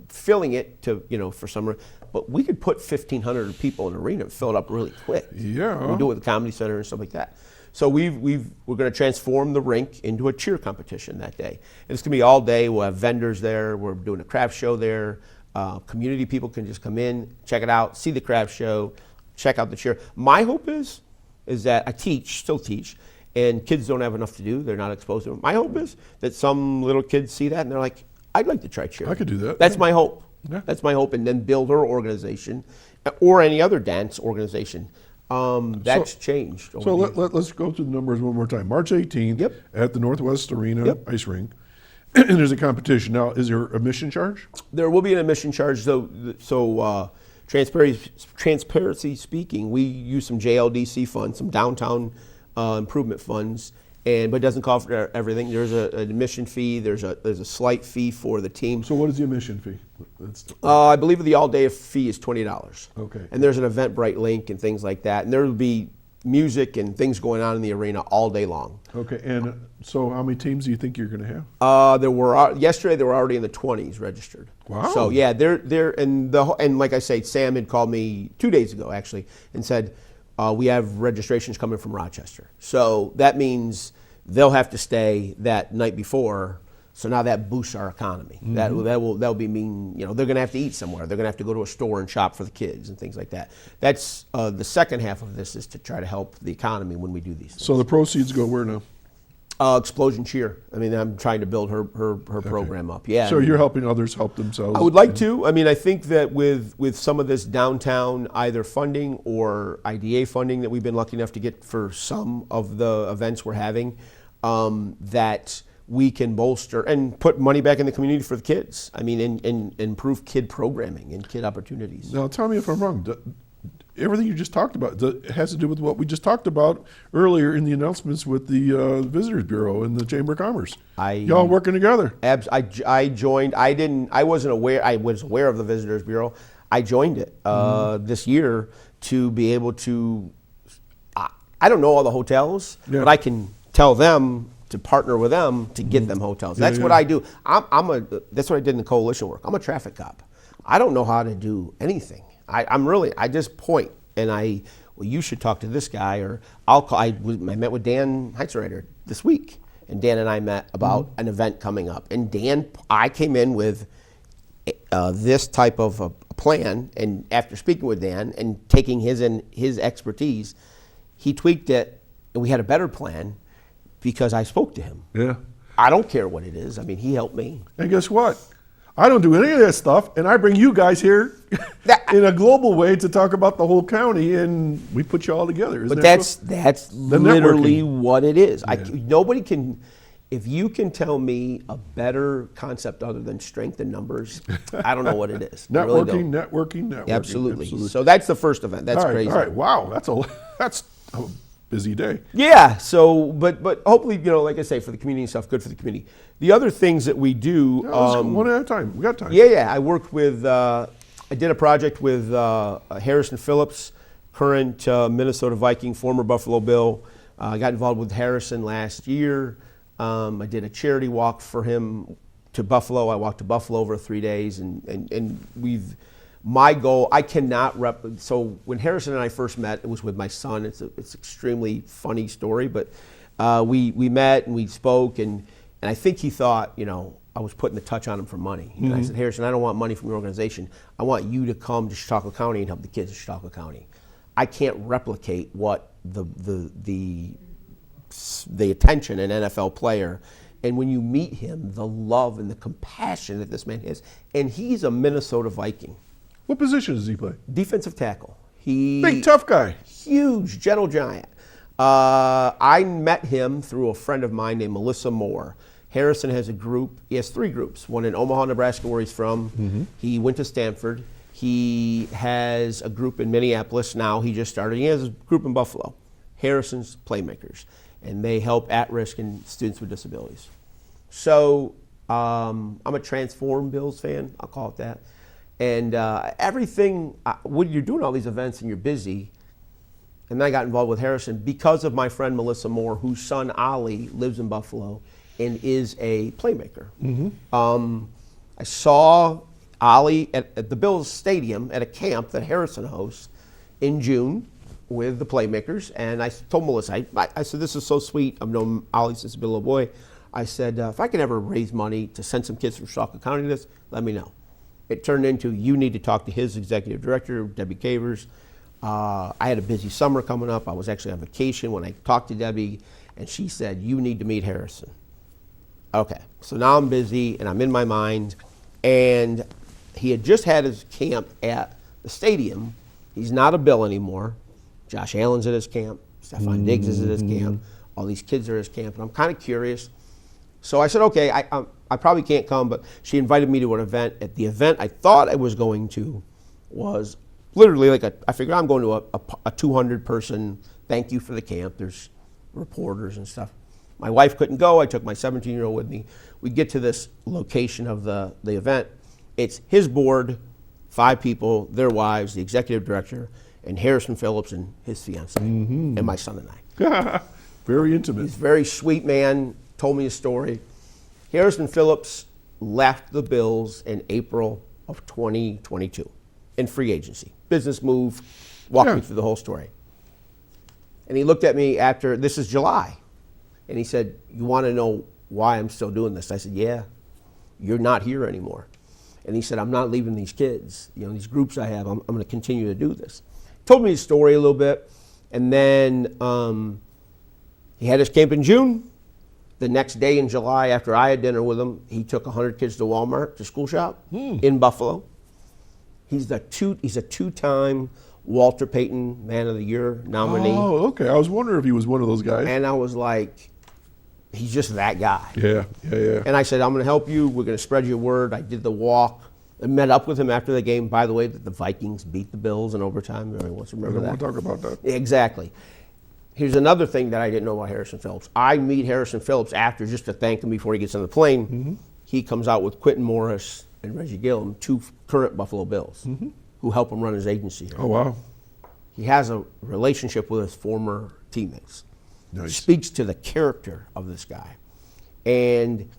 filling it to for summer. But we could put 1,500 people in an arena and fill it up really quick. Yeah. We do it with the Comedy Center and stuff like that. So we're going to transform the rink into a cheer competition that day. And it's going to be all day. We'll have vendors there. We're doing a craft show there. Community people can just come in, check it out, see the craft show, check out the cheer. My hope is that I still teach, and kids don't have enough to do. They're not exposed to it. My hope is that some little kids see that and they're like, I'd like to try cheer. I could do that. That's my hope. Yeah. That's my hope, and then build her organization or any other dance organization. That's changed. So let's go through the numbers one more time. March 18th Yep. at the Northwest Arena Yep. ice rink. And there's a competition. Now, is there admission charge? There will be an admission charge, so transparency speaking, we use some JLDC funds, some downtown improvement funds, but it doesn't cover everything. There's an admission fee. There's a slight fee for the team. So what is the admission fee? I believe the all-day fee is $20. Okay. And there's an Eventbrite link and things like that, and there will be music and things going on in the arena all day long. Okay, and so how many teams do you think you're going to have? Yesterday there were already in the 20s registered. Wow. So yeah, and like I say, Sam had called me 2 days ago actually and said we have registrations coming from Rochester. So that means they'll have to stay that night before. So now that boosts our economy. Mm-hmm. That'll be mean. They're going to have to eat somewhere. They're going to have to go to a store and shop for the kids and things like that. That's the second half of this is to try to help the economy when we do these things. So the proceeds go where now? Explosion Cheer. I mean, I'm trying to build her program up. Yeah. So you're helping others help themselves? I would like to. I mean, I think that with some of this downtown either funding or IDA funding that we've been lucky enough to get for some of the events we're having, that we can bolster and put money back in the community for the kids. I mean, and improve kid programming and kid opportunities. Now, tell me if I'm wrong. everything you just talked about has to do with what we just talked about earlier in the announcements with the Visitors Bureau and the Chamber of Commerce. Y'all working together. I joined. I wasn't aware. I was aware of the Visitors Bureau. I joined it this year to be able to. I don't know all the hotels, but I can tell them to partner with them to get them hotels. That's what I do. That's what I did in the coalition work. I'm a traffic cop. I don't know how to do anything. I just point and you should talk to this guy, or I'll call. I met with Dan Heitzreiter this week, and Dan and I met about an event coming up. And I came in with this type of a plan, and after speaking with Dan and taking his expertise, he tweaked it, and we had a better plan because I spoke to him. Yeah. I don't care what it is. I mean, he helped me. And guess what? I don't do any of that stuff, and I bring you guys here in a global way to talk about the whole county, and we put you all together. But that's literally what it is. Yeah. Nobody can, if you can tell me a better concept other than strength in numbers, I don't know what it is. Networking. Absolutely. So that's the first event. That's crazy. All right. Wow. That's a busy day. Yeah. So, but hopefully, like I say, for the community and stuff, good for the community. The other things that we do. Let's go one at a time. We got time. Yeah. I worked with. I did a project with Harrison Phillips, current Minnesota Viking, former Buffalo Bill. I got involved with Harrison last year. I did a charity walk for him to Buffalo. I walked to Buffalo over 3 days, and my goal, I cannot so when Harrison and I first met, it was with my son. It's an extremely funny story, but we met and we spoke, and I think he thought, I was putting the touch on him for money. And I said, Harrison, I don't want money from your organization. I want you to come to Chautauqua County and help the kids in Chautauqua County. I can't replicate what the attention an NFL player, and when you meet him, the love and the compassion that this man has. And he's a Minnesota Viking. What position does he play? Defensive tackle. Big tough guy. Huge, gentle giant. I met him through a friend of mine named Melissa Moore. Harrison has a group. He has 3 groups. One in Omaha, Nebraska, where he's from. He went to Stanford. He has a group in Minneapolis now. He just started. He has a group in Buffalo. Harrison's Playmakers. And they help at-risk and students with disabilities. So I'm a Transform Bills fan. I'll call it that. And everything, when you're doing all these events and you're busy, and then I got involved with Harrison because of my friend Melissa Moore, whose son Ollie lives in Buffalo and is a playmaker. I saw Ollie at the Bills Stadium at a camp that Harrison hosts in June with the Playmakers, and I told Melissa, I said, this is so sweet. I've known Ollie since he's been a little boy. I said, if I can ever raise money to send some kids from Chautauqua County to this, let me know. It turned into, you need to talk to his executive director, Debbie Cavers. I had a busy summer coming up. I was actually on vacation when I talked to Debbie, and she said, you need to meet Harrison. Okay, so now I'm busy, and I'm in my mind, and he had just had his camp at the stadium. He's not a Bill anymore. Josh Allen's at his camp. Stefan Diggs is at his camp. All these kids are at his camp, and I'm kind of curious. So I said, okay, I probably can't come, but she invited me to an event. At the event I thought I was going to was literally I figured I'm going to a 200-person thank you for the camp. There's reporters and stuff. My wife couldn't go. I took my 17-year-old with me. We get to this location of the event. It's his board, 5 people, their wives, the executive director, and Harrison Phillips and his fiancée, and my son and I. Very intimate. He's a very sweet man, told me a story. Harrison Phillips left the Bills in April of 2022 in free agency. Business move, walked me through the whole story. And he looked at me after, this is July, and he said, you want to know why I'm still doing this? I said, yeah, you're not here anymore. And he said, I'm not leaving these kids. These groups I have, I'm going to continue to do this. Told me his story a little bit, and then he had his camp in June. The next day in July, after I had dinner with him, he took 100 kids to Walmart to school shop in Buffalo. He's a 2-time Walter Payton Man of the Year nominee. Oh, okay. I was wondering if he was one of those guys. And I was like, he's just that guy. Yeah. And I said, I'm going to help you. We're going to spread your word. I did the walk. I met up with him after the game. By the way, that the Vikings beat the Bills in overtime. Everybody wants to I remember don't that. want to talk about that. Exactly. Here's another thing that I didn't know about Harrison Phillips. I meet Harrison Phillips after just to thank him before he gets on the plane. He comes out with Quentin Morris and Reggie Gillum, 2 current Buffalo Bills, who help him run his agency here. Oh, wow. He has a relationship with his former teammates. Nice. Speaks to the character of this guy. And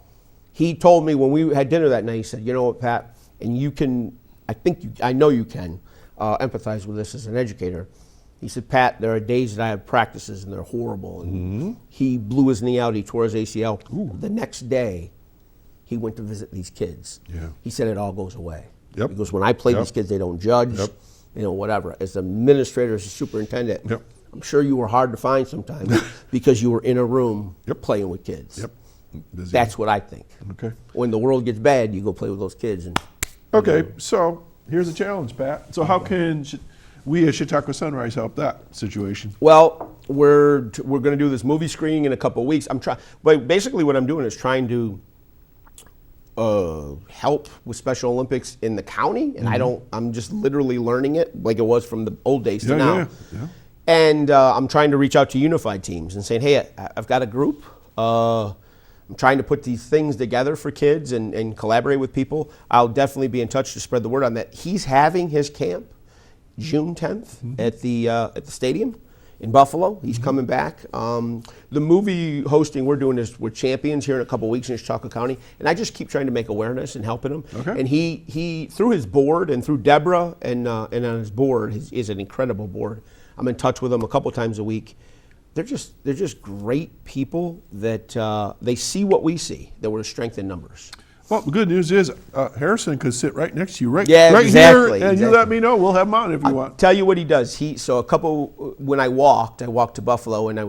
he told me when we had dinner that night, he said, you know what, Pat, and you can, I know you can empathize with this as an educator. He said, Pat, there are days that I have practices and they're horrible. And he blew his knee out, he tore his ACL. The next day, he went to visit these kids. Yeah. He said it all goes away. Yep. Because when I play these kids, they don't judge, whatever. As an administrator, as a superintendent, I'm sure you were hard to find sometimes because you were in a room playing with kids. Busy. That's what I think. Okay. When the world gets bad, you go play with those kids. And Okay, so here's a challenge, Pat. So how can we as Chautauqua Sunrise help that situation? Well, we're going to do this movie screening in a couple of weeks. But basically what I'm doing is trying to help with Special Olympics in the county, and I'm just literally learning it like it was from the old days to now. Yeah. And I'm trying to reach out to unified teams and saying, hey, I've got a group. I'm trying to put these things together for kids and collaborate with people. I'll definitely be in touch to spread the word on that. He's having his camp June 10th at the stadium in Buffalo. He's coming back. The movie hosting we're doing is we're champions here in a couple of weeks in Chautauqua County, and I just keep trying to make awareness and helping him. Okay. And he through his board and through Deborah and on his board is an incredible board. I'm in touch with them a couple times a week. They're just great people that they see what we see, that we're a strength in numbers. Well, the good news is Harrison could sit right next to you, right exactly, here, and you let me know. We'll have him on if you want. Tell you what he does. When I walked to Buffalo, and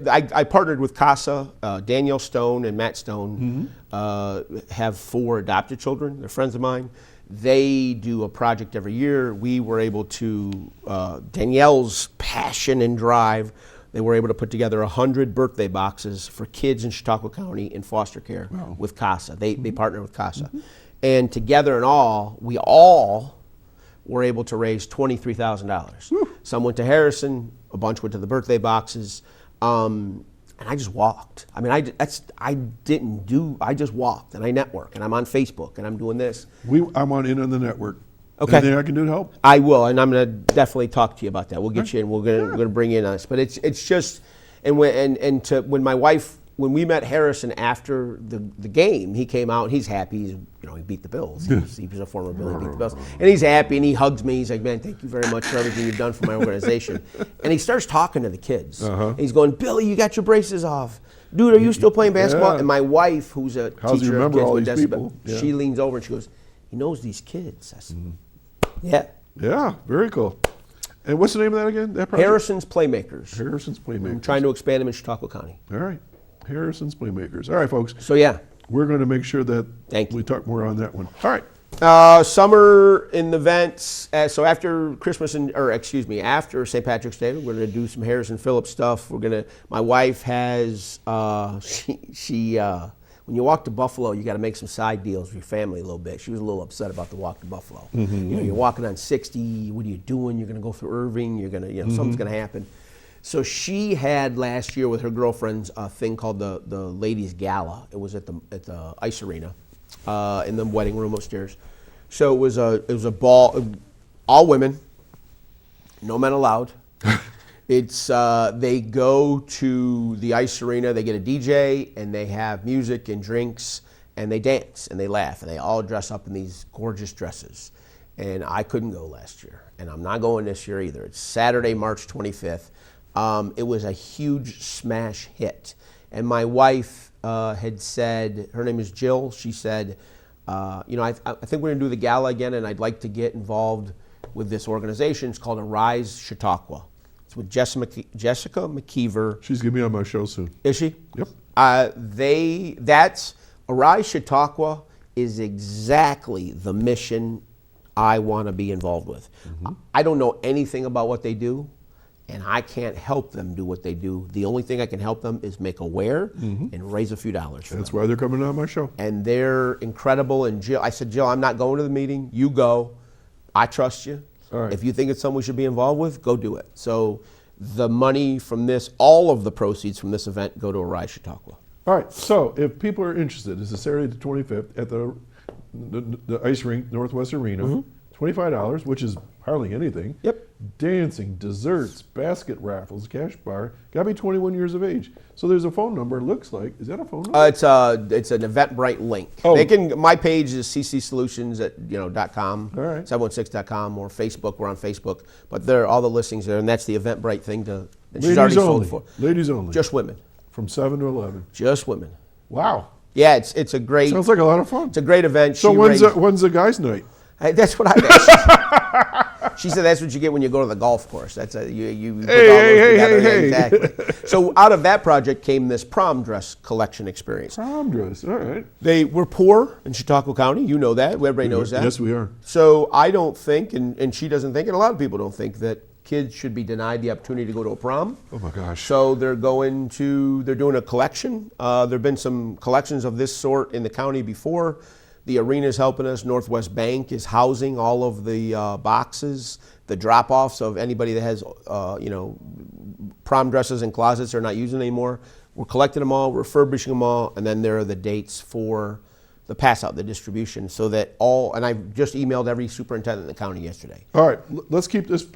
I partnered with CASA. Danielle Stone and Matt Stone have 4 adopted children. They're friends of mine. They do a project every year. We were able to, Danielle's passion and drive, they were able to put together 100 birthday boxes for kids in Chautauqua County in foster care with CASA. They partnered with CASA. And together in all, we all were able to raise $23,000. Some went to Harrison, a bunch went to the birthday boxes, and I just walked. I mean, I just walked, and I network, and I'm on Facebook, and I'm doing this. I'm on In on the Network. Okay. Anything I can do to help? I will, and I'm going to definitely talk to you about that. We'll get you in. We're going to bring you in on this. But it's just, when we met Harrison after the game, he came out and he's happy. He beat the Bills. He was a former Bill. He beat the Bills, and he's happy and he hugs me. He's like, man, thank you very much for everything you've done for my organization. And he starts talking to the kids. And he's going, Billy, you got your braces off. Dude, are you still playing basketball? And my wife, who's a teacher of kids with disabilities, she leans over and she goes, he knows these kids. I said, Yeah, very cool. And what's the name of that again? That project? Harrison's Playmakers. Harrison's Playmakers. I'm trying to expand them in Chautauqua County. All right. Harrison's Playmakers. All right, folks. So we're going to make sure that we talk more on that one. All right. Summer in the events. So after Christmas after St. Patrick's Day, we're going to do some Harrison Phillips stuff. My wife has when you walk to Buffalo, you got to make some side deals with your family a little bit. She was a little upset about the walk to Buffalo. You're walking on 60. What are you doing? You're going to go through Irving. You're going to, something's going to happen. So she had last year with her girlfriends a thing called the Ladies Gala. It was at the ice arena in the wedding room upstairs. So it was a ball, all women, no men allowed. They go to the ice arena, they get a DJ, and they have music and drinks, and they dance, and they laugh, and they all dress up in these gorgeous dresses. And I couldn't go last year, and I'm not going this year either. It's Saturday, March 25th. It was a huge smash hit. And my wife had said, her name is Jill, she said, I think we're going to do the gala again, and I'd like to get involved with this organization. It's called Arise Chautauqua. It's with Jessica McKeever. She's going to be on my show soon. Is she? Yep. That's Arise Chautauqua is exactly the mission I want to be involved with. I don't know anything about what they do, and I can't help them do what they do. The only thing I can help them is make aware and raise a few dollars for That's them. why they're coming on my show. And they're incredible. And Jill, I said, Jill, I'm not going to the meeting. You go. I trust you. All right. If you think it's something we should be involved with, go do it. So the money from this, all of the proceeds from this event go to Arise Chautauqua. All right, so if people are interested, this is Saturday the 25th at the ice rink, Northwest Arena. $25, which is hardly anything. Yep. Dancing, desserts, basket raffles, cash bar. Got to be 21 years of age. So there's a phone number. It looks like. Is that a phone number? It's an Eventbrite link. Oh. They can. My page is ccsolutions at .com, All right. 716.com, or Facebook. We're on Facebook, but there are all the listings there, and that's the Eventbrite thing. And she's Ladies already only. sold for. Ladies only. Just women. From 7 to 11. Just women. Wow. Yeah, it's a great. Sounds like a lot of fun. It's a great event. So She when's raised- the guys' night? That's what I. She said that's what you get when you go to the golf course. That's you put all those together. hey. Exactly. So out of that project came this prom dress collection experience. Prom dress. All right. They were poor in Chautauqua County. You know that. Everybody knows that. Yes, we are. So I don't think, and she doesn't think, and a lot of people don't think, that kids should be denied the opportunity to go to a prom. Oh my gosh. So they're doing a collection. There have been some collections of this sort in the county before. The arena is helping us. Northwest Bank is housing all of the boxes, the drop-offs of anybody that has, prom dresses in closets they're not using anymore. We're collecting them all, refurbishing them all, and then there are the dates for the pass-out, the distribution, so that all. And I just emailed every superintendent in the county yesterday. All right, let's keep this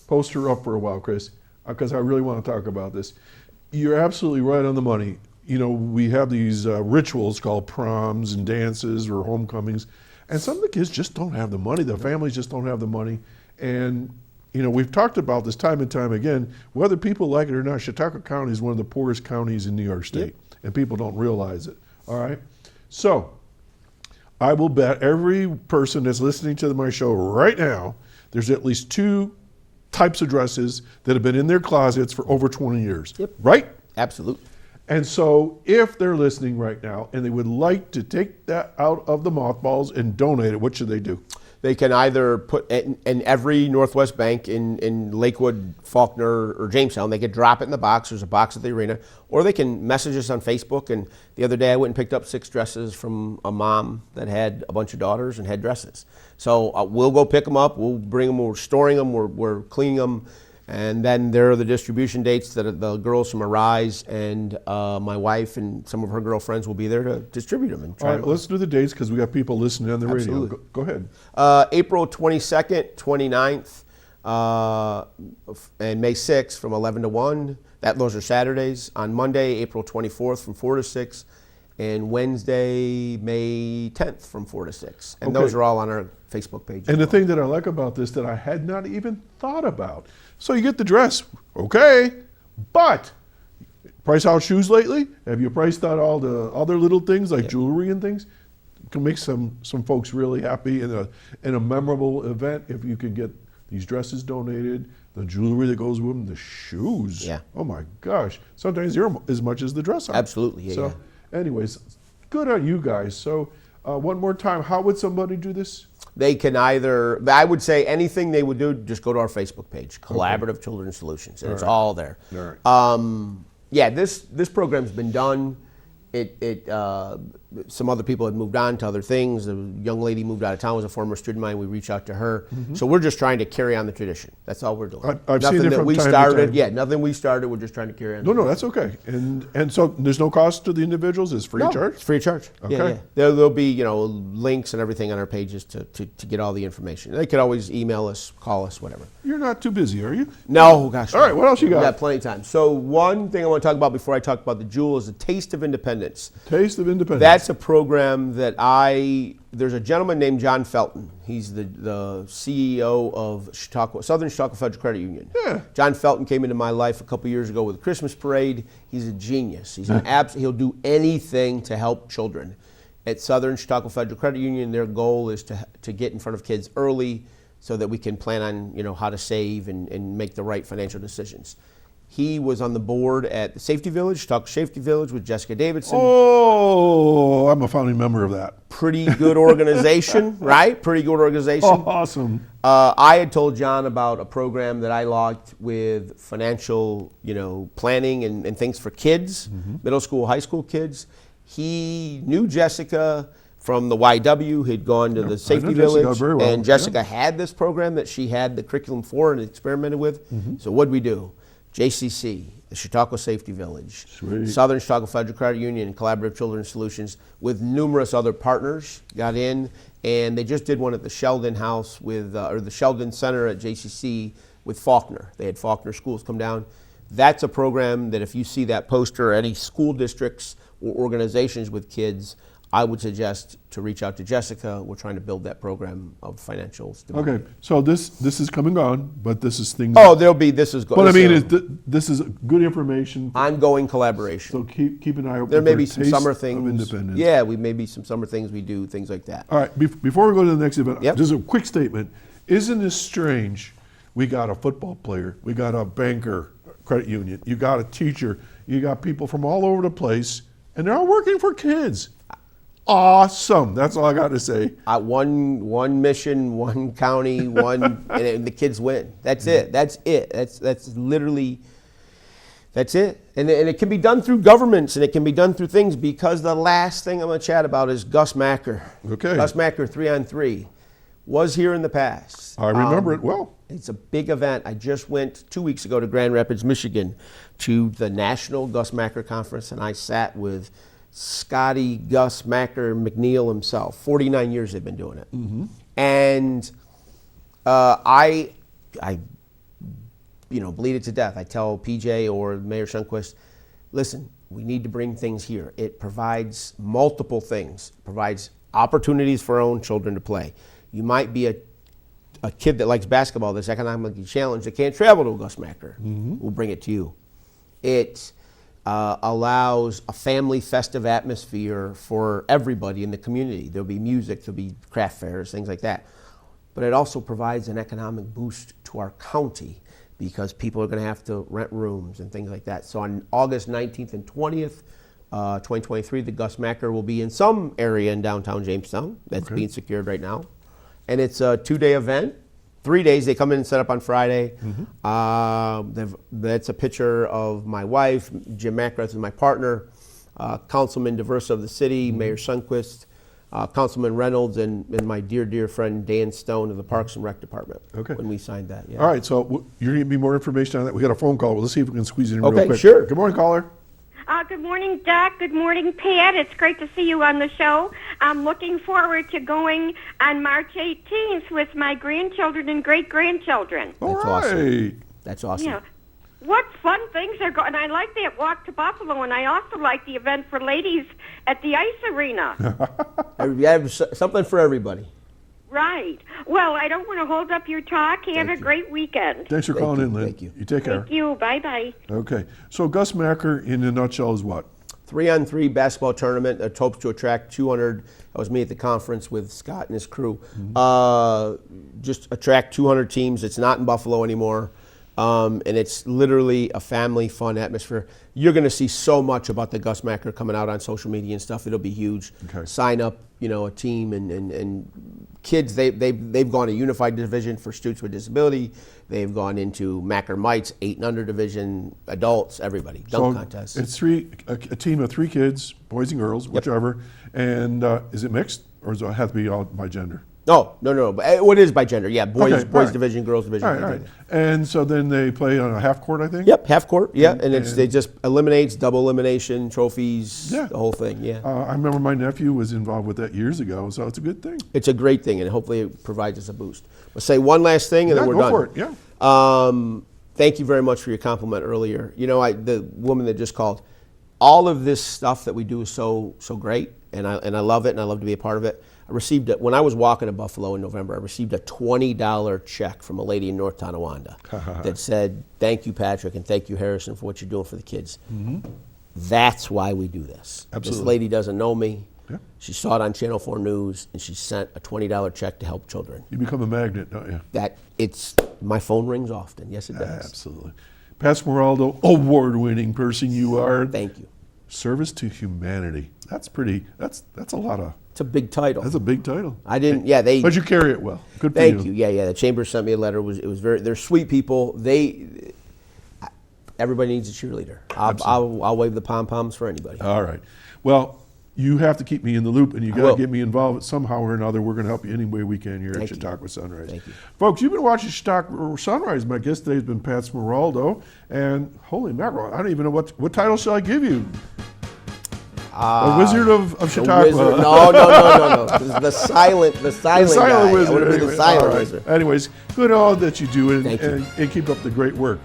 poster up for a while, Chris, because I really want to talk about this. You're absolutely right on the money. You know, we have these rituals called proms and dances or homecomings, and some of the kids just don't have the money. The families just don't have the money. And, you know, we've talked about this time and time again. Whether people like it or not, Chautauqua County is one of the poorest counties in New York State, and people don't realize it. All right? So, I will bet every person that's listening to my show right now, there's at least 2 types of dresses that have been in their closets for over 20 years. Yep. Right? Absolutely. And so if they're listening right now and they would like to take that out of the mothballs and donate it, what should they do? They can either put in every Northwest Bank in Lakewood, Faulkner, or Jamestown. They could drop it in the box. There's a box at the arena. Or they can message us on Facebook. And the other day I went and picked up 6 dresses from a mom that had a bunch of daughters and had dresses. So we'll go pick them up. We'll bring them. We're storing them. We're cleaning them. And then there are the distribution dates that the girls from Arise and my wife and some of her girlfriends will be there to distribute them. And All right, let's do the dates because we got people listening on the Absolutely. radio. Go ahead. April 22nd, 29th, and May 6th from 11 to 1. Those are Saturdays. On Monday, April 24th from 4 to 6. And Wednesday, May 10th from 4 to 6. And Okay. those are all on our Facebook page. And the thing that I like about this that I had not even thought about. So you get the dress, okay, but price out shoes lately? Have you priced out all the other little things like jewelry and things? It can make some folks really happy in a memorable event if you can get these dresses donated, the jewelry that goes with them, the shoes. Yeah. Oh my gosh. Sometimes they're as much as the dress. Absolutely, yeah, So, anyways, good on you guys. So, one more time, how would somebody do this? They can either, I would say anything they would do, just go to our Facebook page, Collaborative Children's Solutions, and it's all there. All right. Yeah, this program's been done. Some other people had moved on to other things. A young lady moved out of town, was a former student of mine. We reached out to her. So we're just trying to carry on the tradition. That's all we're doing. I've nothing seen it that from we time to started. time. Yeah, nothing we started. We're just trying to carry on. No, that's okay. And so there's no cost to the individuals? It's free of charge? It's free of charge. Yeah, Okay. yeah. There'll be links and everything on our pages to get all the information. They could always email us, call us, whatever. You're not too busy, are you? No, gosh. All right, what else you got? We got plenty of time. So one thing I want to talk about before I talk about the Jewel is the Taste of Independence. Taste of Independence. That's a program that there's a gentleman named John Felton. He's the CEO of Southern Chautauqua Federal Credit Union. Yeah. John Felton came into my life a couple years ago with a Christmas parade. He's a genius. He's he'll do anything to help children. At Southern Chautauqua Federal Credit Union, their goal is to get in front of kids early so that we can plan on how to save and make the right financial decisions. He was on the board at the Safety Village, Chautauqua Safety Village with Jessica Davidson. Oh, I'm a founding member of that. Pretty good organization, right? Pretty good organization. Oh, awesome. I had told John about a program that I launched with financial, planning and things for kids, middle school, high school kids. He knew Jessica from the YW. He'd gone to the Safety Village, Jessica very well. and Jessica had this program that she had the curriculum for and experimented with. So what'd we do? JCC, the Chautauqua Safety Village, Sweet. Southern Chautauqua Federal Credit Union, and Collaborative Children's Solutions, with numerous other partners, got in, and they just did one at the Sheldon House with, or the Sheldon Center at JCC with Faulkner. They had Faulkner schools come down. That's a program that if you see that poster at any school districts or organizations with kids, I would suggest to reach out to Jessica. We're trying to build that program of financial stability. Okay, so this is come and gone, but this is things. Oh, there'll be, this is good. But I mean, this is good information. Ongoing collaboration. So keep an eye open. There may for be a some taste summer of things. independence. Yeah, we may be some summer things we do, things like that. All right, before we go to the next event, Yep. just a quick statement. Isn't this strange? We got a football player, we got a banker, credit union, you got a teacher, you got people from all over the place, and they're all working for kids. Awesome. That's all I got to say. One mission, one county, and the kids win. That's it. That's it. That's literally, that's it. And it can be done through governments, and it can be done through things, because the last thing I'm going to chat about is Gus Macker. Okay. Gus Macker 3-on-3 was here in the past. I remember it well. It's a big event. I just went 2 weeks ago to Grand Rapids, Michigan, to the National Gus Macker Conference, and I sat with Scotty Gus Macker McNeil himself. 49 years they've been doing it. And I bleed it to death. I tell PJ or Mayor Sundquist, listen, we need to bring things here. It provides multiple things. It provides opportunities for our own children to play. You might be a kid that likes basketball that's economically challenged that can't travel to Gus Macker. We'll bring it to you. It allows a family festive atmosphere for everybody in the community. There'll be music, there'll be craft fairs, things like that. But it also provides an economic boost to our county, because people are going to have to rent rooms and things like that. So on August 19th and 20th, 2023, the Gus Macker will be in some area in downtown Jamestown. That's being secured right now. And it's a 2-day event. 3 days. They come in and set up on Friday. That's a picture of my wife, Jim Macker, is my partner, Councilman Diversa of the city, Mayor Sundquist, Councilman Reynolds, and my dear friend Dan Stone of the Parks and Rec Department. Okay. When we signed that. Yeah. All right, so you're going to give me more information on that. We got a phone call. Well, let's see if we can squeeze it in real Okay, quick. sure. Good morning, caller. Good morning, Doc. Good morning, Pat. It's great to see you on the show. I'm looking forward to going on March 18th with my grandchildren and great-grandchildren. All That's right. awesome. That's awesome. Yeah. What fun things are going. And I like that walk to Buffalo, and I also like the event for ladies at the ice arena. You have something for everybody. Right. Well, I don't want to hold up your talk. Have a great weekend. Thanks for calling in, Lynn. Thank you. You take care. Thank you. Bye-bye. Okay, so Gus Macker, in a nutshell, is what? 3-on-3 basketball tournament that hopes to attract 200. That was me at the conference with Scott and his crew. Just attract 200 teams. It's not in Buffalo anymore. And it's literally a family fun atmosphere. You're going to see so much about the Gus Macker coming out on social media and stuff. It'll be huge. Okay. Sign up, a team and kids. They've gone to unified division for students with disability. They've gone into Macker Mites 8 and under division, adults, everybody. Dunk contests. It's a team of 3 kids, boys and girls, whichever. And is it mixed, or does it have to be all by gender? No. But it is by gender. Yeah, boys Okay, all right. division, girls division. All right. And so then they play on a half court, I think? Yep, half court. Yeah, and they just eliminates, double elimination, trophies, Yeah. the whole thing. Yeah, I remember my nephew was involved with that years ago, so it's a good thing. it's a great thing, and hopefully it provides us a boost. But say one last thing, and then we're go done. for it, yeah. Thank you very much for your compliment earlier. The woman that just called, all of this stuff that we do is so great, and I love it, and I love to be a part of it. I received it when I was walking to Buffalo in November. I received a $20 check from a lady in North Tonawanda that said, "Thank you, Patrick, and thank you, Harrison, for what you're doing for the kids." That's why we do this. Absolutely. This lady doesn't know me. Yeah. She saw it on Channel 4 News, and she sent a $20 check to help children. You become a magnet, don't you? My phone rings often. Yes, it does. Absolutely. Pat Smeraldo, award-winning person you are. Thank you. Service to humanity. That's a lot of, It's a big title. that's a big title. I didn't. Yeah, they. But you carry it well. Good for Thank you. Yeah. The chamber sent me a letter. It was very. They're sweet people. Everybody needs a cheerleader. I'll wave the pom poms for anybody. All right. Well, you have to keep me in the loop, and you got will. to get me involved somehow or another. We're going to help you any way we can here at Thank you. Chautauqua Sunrise. Thank you. Folks, you've been watching Chautauqua Sunrise. My guest today has been Pat Smeraldo, and holy mackerel, I don't even know what title shall I give you? The Wizard of Chautauqua. Wizard. No. The silent guy. Wizard. I want to be Anyway, the silent all right. wizard. Anyways, good all that you do Thank you. and keep up the great work.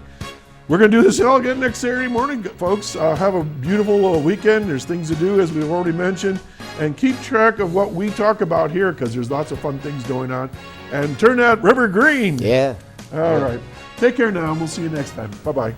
We're going to do this all again next Saturday morning, folks. Have a beautiful weekend. There's things to do, as we've already mentioned. And keep track of what we talk about here, because there's lots of fun things going on. And turn that river green. Yeah. All right. Take care now, and we'll see you next time. Bye-bye.